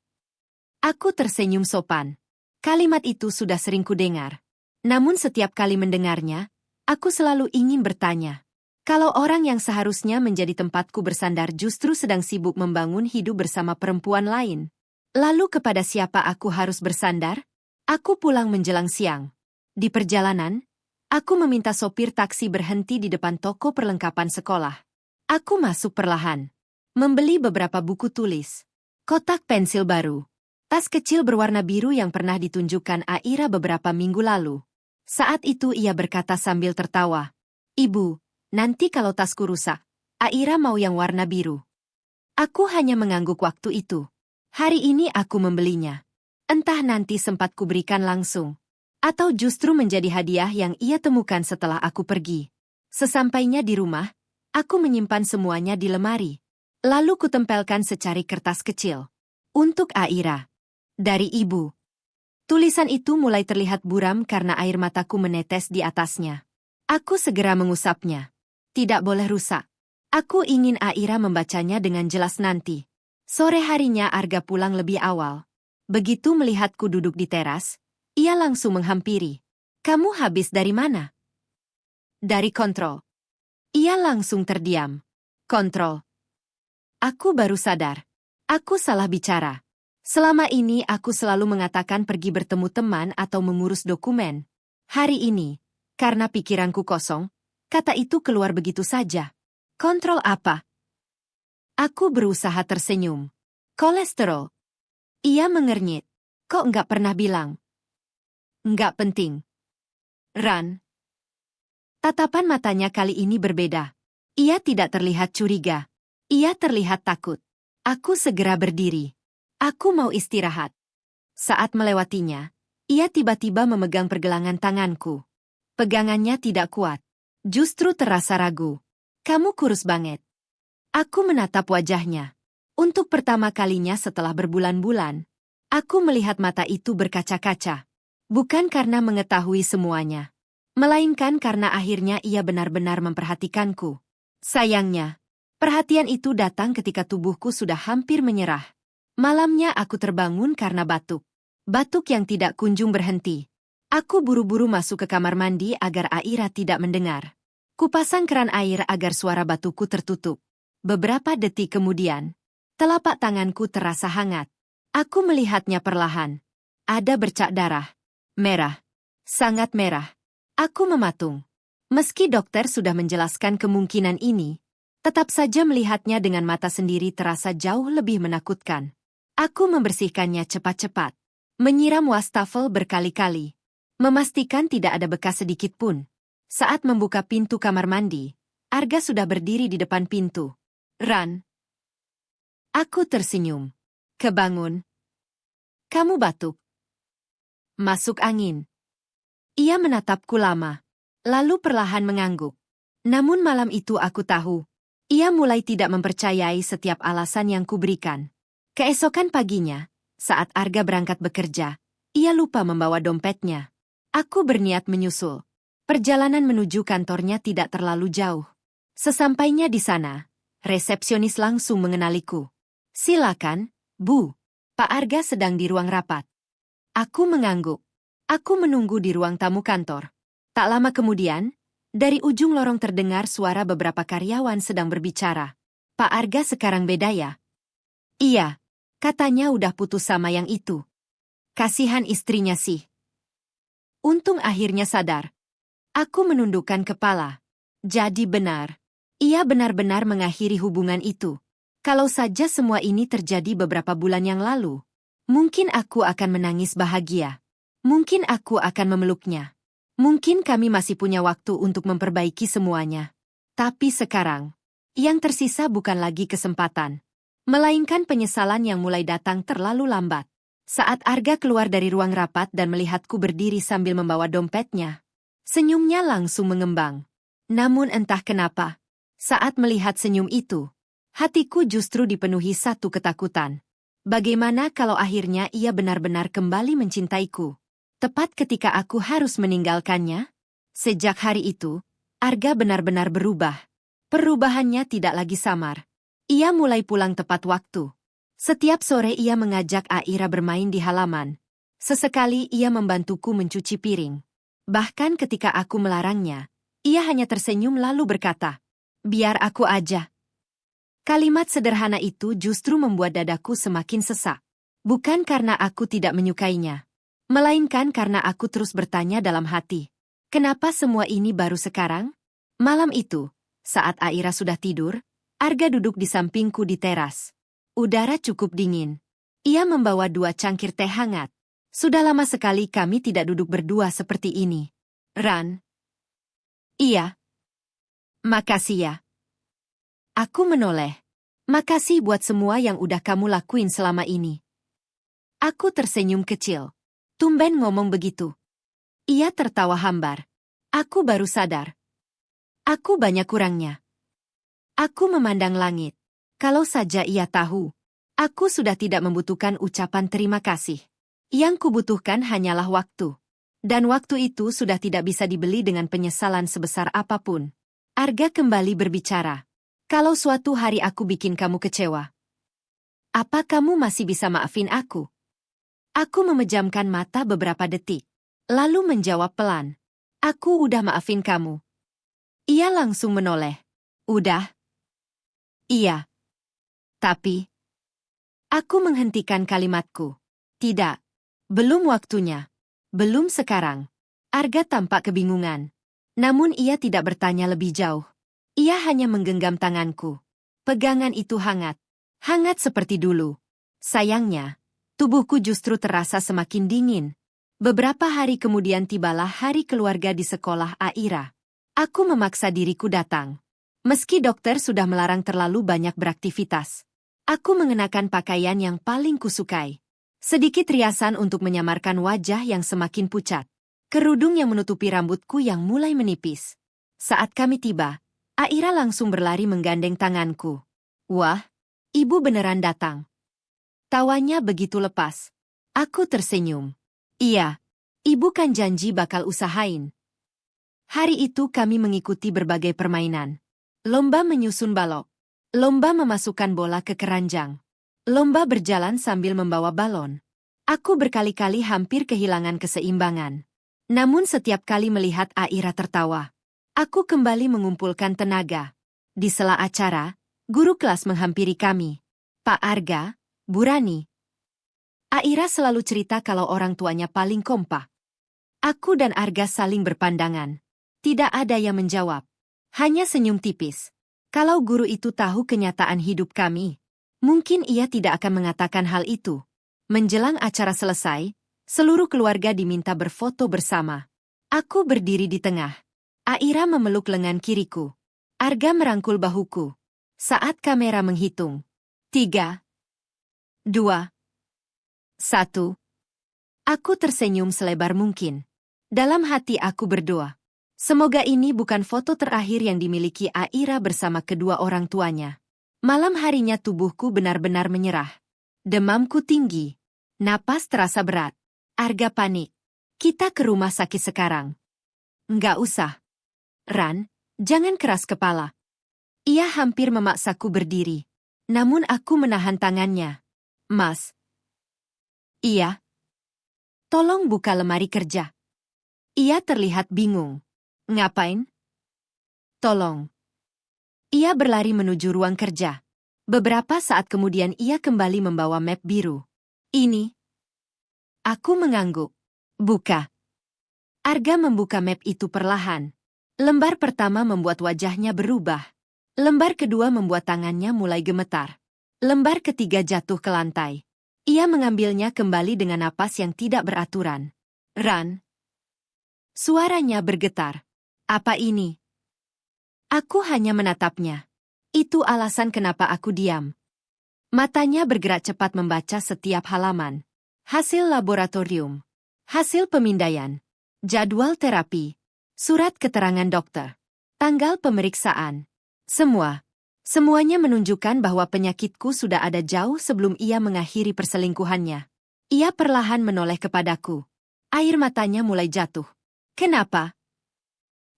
Aku tersenyum sopan. Kalimat itu sudah sering kudengar. Namun setiap kali mendengarnya, aku selalu ingin bertanya. Kalau orang yang seharusnya menjadi tempatku bersandar justru sedang sibuk membangun hidup bersama perempuan lain, lalu kepada siapa aku harus bersandar? Aku pulang menjelang siang. Di perjalanan, aku meminta sopir taksi berhenti di depan toko perlengkapan sekolah. Aku masuk perlahan. Membeli beberapa buku tulis. Kotak pensil baru. Tas kecil berwarna biru yang pernah ditunjukkan Aira beberapa minggu lalu. Saat itu ia berkata sambil tertawa. Ibu, nanti kalau tasku rusak, Aira mau yang warna biru. Aku hanya mengangguk waktu itu. Hari ini aku membelinya. Entah nanti sempat kuberikan langsung. Atau justru menjadi hadiah yang ia temukan setelah aku pergi. Sesampainya di rumah, aku menyimpan semuanya di lemari. Lalu kutempelkan secari kertas kecil. Untuk Aira. Dari ibu. Tulisan itu mulai terlihat buram karena air mataku menetes di atasnya. Aku segera mengusapnya. Tidak boleh rusak. Aku ingin Aira membacanya dengan jelas nanti. Sore harinya Arga pulang lebih awal. Begitu melihatku duduk di teras, ia langsung menghampiri. Kamu habis dari mana? Dari kontrol. Ia langsung terdiam. Kontrol. Aku baru sadar. Aku salah bicara. Selama ini aku selalu mengatakan pergi bertemu teman atau mengurus dokumen. Hari ini, karena pikiranku kosong, kata itu keluar begitu saja. Kontrol apa? Aku berusaha tersenyum. Kolesterol. Ia mengernyit. Kok nggak pernah bilang? Nggak penting. Ran. Tatapan matanya kali ini berbeda. Ia tidak terlihat curiga. Ia terlihat takut. Aku segera berdiri. Aku mau istirahat. Saat melewatinya, ia tiba-tiba memegang pergelangan tanganku. Pegangannya tidak kuat. Justru terasa ragu. Kamu kurus banget. Aku menatap wajahnya. Untuk pertama kalinya setelah berbulan-bulan, aku melihat mata itu berkaca-kaca. Bukan karena mengetahui semuanya, melainkan karena akhirnya ia benar-benar memperhatikanku. Sayangnya, perhatian itu datang ketika tubuhku sudah hampir menyerah. Malamnya aku terbangun karena batuk. Batuk yang tidak kunjung berhenti. Aku buru-buru masuk ke kamar mandi agar Aira tidak mendengar. Kupasang keran air agar suara batukku tertutup. Beberapa detik kemudian, telapak tanganku terasa hangat. Aku melihatnya perlahan. Ada bercak darah. Merah. Sangat merah. Aku mematung. Meski dokter sudah menjelaskan kemungkinan ini, tetap saja melihatnya dengan mata sendiri terasa jauh lebih menakutkan. Aku membersihkannya cepat-cepat. Menyiram wastafel berkali-kali. Memastikan tidak ada bekas sedikit pun. Saat membuka pintu kamar mandi, Arga sudah berdiri di depan pintu. Ran. Aku tersenyum. Kebangun. Kamu batuk. Masuk angin. Ia menatapku lama, lalu perlahan mengangguk. Namun malam itu aku tahu, ia mulai tidak mempercayai setiap alasan yang kuberikan. Keesokan paginya, saat Arga berangkat bekerja, ia lupa membawa dompetnya. Aku berniat menyusul. Perjalanan menuju kantornya tidak terlalu jauh. Sesampainya di sana, resepsionis langsung mengenaliku. Silakan, Bu. Pak Arga sedang di ruang rapat. Aku mengangguk. Aku menunggu di ruang tamu kantor. Tak lama kemudian, dari ujung lorong terdengar suara beberapa karyawan sedang berbicara. Pak Arga sekarang beda ya? Iya, katanya udah putus sama yang itu. Kasihan istrinya sih. Untung akhirnya sadar. Aku menundukkan kepala. Jadi benar. Ia benar-benar mengakhiri hubungan itu. Kalau saja semua ini terjadi beberapa bulan yang lalu, mungkin aku akan menangis bahagia. Mungkin aku akan memeluknya. Mungkin kami masih punya waktu untuk memperbaiki semuanya. Tapi sekarang, yang tersisa bukan lagi kesempatan, melainkan penyesalan yang mulai datang terlalu lambat. Saat Arga keluar dari ruang rapat dan melihatku berdiri sambil membawa dompetnya, senyumnya langsung mengembang. Namun entah kenapa, saat melihat senyum itu, hatiku justru dipenuhi satu ketakutan. Bagaimana kalau akhirnya ia benar-benar kembali mencintaiku? Tepat ketika aku harus meninggalkannya? Sejak hari itu, Arga benar-benar berubah. Perubahannya tidak lagi samar. Ia mulai pulang tepat waktu. Setiap sore ia mengajak Aira bermain di halaman. Sesekali ia membantuku mencuci piring. Bahkan ketika aku melarangnya, ia hanya tersenyum lalu berkata, "Biar aku aja." Kalimat sederhana itu justru membuat dadaku semakin sesak. Bukan karena aku tidak menyukainya, melainkan karena aku terus bertanya dalam hati, kenapa semua ini baru sekarang? Malam itu, saat Aira sudah tidur, Arga duduk di sampingku di teras. Udara cukup dingin. Ia membawa 2 cangkir teh hangat. Sudah lama sekali kami tidak duduk berdua seperti ini. Ran. Iya. Makasih ya. Aku menoleh. Makasih buat semua yang udah kamu lakuin selama ini. Aku tersenyum kecil. Tumben ngomong begitu. Ia tertawa hambar. Aku baru sadar. Aku banyak kurangnya. Aku memandang langit. Kalau saja ia tahu, aku sudah tidak membutuhkan ucapan terima kasih. Yang kubutuhkan hanyalah waktu. Dan waktu itu sudah tidak bisa dibeli dengan penyesalan sebesar apapun. Arga kembali berbicara. Kalau suatu hari aku bikin kamu kecewa, apa kamu masih bisa maafin aku? Aku memejamkan mata beberapa detik, lalu menjawab pelan. Aku udah maafin kamu. Ia langsung menoleh. Udah? Iya. Tapi, aku menghentikan kalimatku. Tidak. Belum waktunya. Belum sekarang. Arga tampak kebingungan. Namun ia tidak bertanya lebih jauh. Ia hanya menggenggam tanganku. Pegangan itu hangat. Hangat seperti dulu. Sayangnya, tubuhku justru terasa semakin dingin. Beberapa hari kemudian tibalah hari keluarga di sekolah Aira. Aku memaksa diriku datang. Meski dokter sudah melarang terlalu banyak beraktivitas. Aku mengenakan pakaian yang paling kusukai. Sedikit riasan untuk menyamarkan wajah yang semakin pucat. Kerudung yang menutupi rambutku yang mulai menipis. Saat kami tiba, Aira langsung berlari menggandeng tanganku. Wah, ibu beneran datang. Tawanya begitu lepas. Aku tersenyum. Iya, ibu kan janji bakal usahain. Hari itu kami mengikuti berbagai permainan. Lomba menyusun balok. Lomba memasukkan bola ke keranjang. Lomba berjalan sambil membawa balon. Aku berkali-kali hampir kehilangan keseimbangan. Namun setiap kali melihat Aira tertawa, aku kembali mengumpulkan tenaga. Di sela acara, guru kelas menghampiri kami. Pak Arga, Bu Rani. Aira selalu cerita kalau orang tuanya paling kompak. Aku dan Arga saling berpandangan. Tidak ada yang menjawab. Hanya senyum tipis. Kalau guru itu tahu kenyataan hidup kami, mungkin ia tidak akan mengatakan hal itu. Menjelang acara selesai, seluruh keluarga diminta berfoto bersama. Aku berdiri di tengah. Aira memeluk lengan kiriku. Arga merangkul bahuku. Saat kamera menghitung. 3, 2, 1. Aku tersenyum selebar mungkin. Dalam hati aku berdoa. Semoga ini bukan foto terakhir yang dimiliki Aira bersama kedua orang tuanya. Malam harinya tubuhku benar-benar menyerah. Demamku tinggi. Napas terasa berat. Arga panik. Kita ke rumah sakit sekarang. Nggak usah. Ran, jangan keras kepala. Ia hampir memaksaku berdiri. Namun aku menahan tangannya. Mas. Iya. Tolong buka lemari kerja. Ia terlihat bingung. Ngapain? Tolong. Ia berlari menuju ruang kerja. Beberapa saat kemudian ia kembali membawa map biru. Ini. Aku mengangguk. Buka. Arga membuka map itu perlahan. Lembar pertama membuat wajahnya berubah. Lembar kedua membuat tangannya mulai gemetar. Lembar ketiga jatuh ke lantai. Ia mengambilnya kembali dengan napas yang tidak beraturan. Ran. Suaranya bergetar. Apa ini? Aku hanya menatapnya. Itu alasan kenapa aku diam. Matanya bergerak cepat membaca setiap halaman. Hasil laboratorium. Hasil pemindaian. Jadwal terapi. Surat keterangan dokter. Tanggal pemeriksaan. Semuanya menunjukkan bahwa penyakitku sudah ada jauh sebelum ia mengakhiri perselingkuhannya. Ia perlahan menoleh kepadaku. Air matanya mulai jatuh. Kenapa?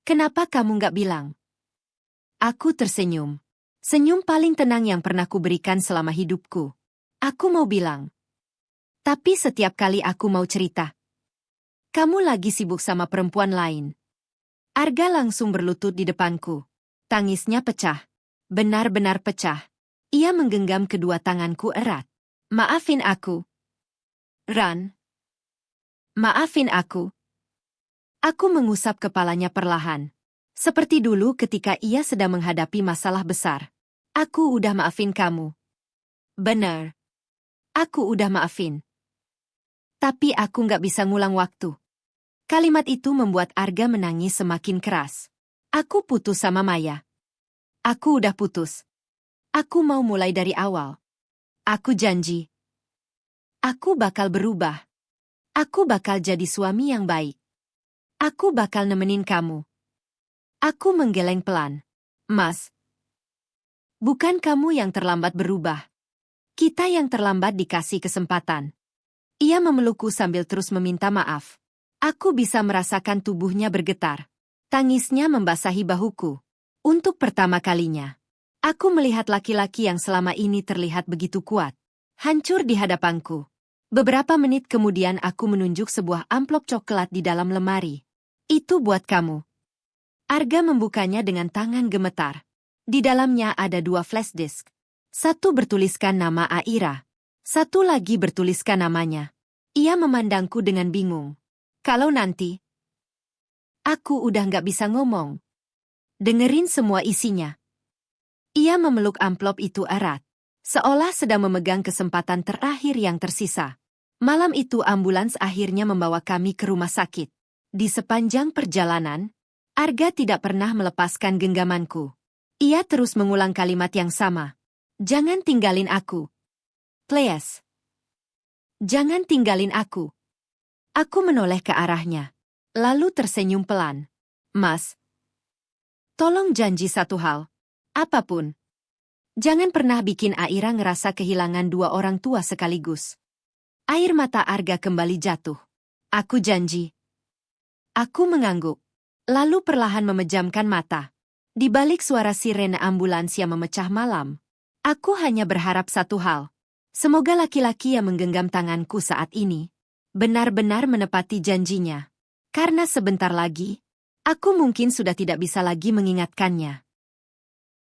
Kenapa kamu nggak bilang? Aku tersenyum. Senyum paling tenang yang pernah kuberikan selama hidupku. Aku mau bilang. Tapi setiap kali aku mau cerita, kamu lagi sibuk sama perempuan lain. Arga langsung berlutut di depanku. Tangisnya pecah. Benar-benar pecah. Ia menggenggam kedua tanganku erat. Maafin aku. Ran. Maafin aku. Aku mengusap kepalanya perlahan. Seperti dulu ketika ia sedang menghadapi masalah besar. Aku udah maafin kamu. Benar. Aku udah maafin. Tapi aku nggak bisa ngulang waktu. Kalimat itu membuat Arga menangis semakin keras. Aku putus sama Maya. Aku udah putus. Aku mau mulai dari awal. Aku janji. Aku bakal berubah. Aku bakal jadi suami yang baik. Aku bakal nemenin kamu. Aku menggeleng pelan. Mas. Bukan kamu yang terlambat berubah. Kita yang terlambat dikasih kesempatan. Ia memelukku sambil terus meminta maaf. Aku bisa merasakan tubuhnya bergetar. Tangisnya membasahi bahuku. Untuk pertama kalinya, aku melihat laki-laki yang selama ini terlihat begitu kuat. Hancur di hadapanku. Beberapa menit kemudian aku menunjuk sebuah amplop coklat di dalam lemari. Itu buat kamu. Arga membukanya dengan tangan gemetar. Di dalamnya ada 2 flash disk. Satu bertuliskan nama Aira. Satu lagi bertuliskan namanya. Ia memandangku dengan bingung. Kalau nanti, aku udah nggak bisa ngomong. Dengerin semua isinya. Ia memeluk amplop itu erat, seolah sedang memegang kesempatan terakhir yang tersisa. Malam itu ambulans akhirnya membawa kami ke rumah sakit. Di sepanjang perjalanan, Arga tidak pernah melepaskan genggamanku. Ia terus mengulang kalimat yang sama. Jangan tinggalin aku. Please. Jangan tinggalin aku. Aku menoleh ke arahnya, lalu tersenyum pelan. Mas, tolong janji satu hal. Apapun. Jangan pernah bikin Aira ngerasa kehilangan 2 orang tua sekaligus. Air mata Arga kembali jatuh. Aku janji. Aku mengangguk, lalu perlahan memejamkan mata. Di balik suara sirene ambulans yang memecah malam, aku hanya berharap satu hal. Semoga laki-laki yang menggenggam tanganku saat ini benar-benar menepati janjinya. Karena sebentar lagi, aku mungkin sudah tidak bisa lagi mengingatkannya.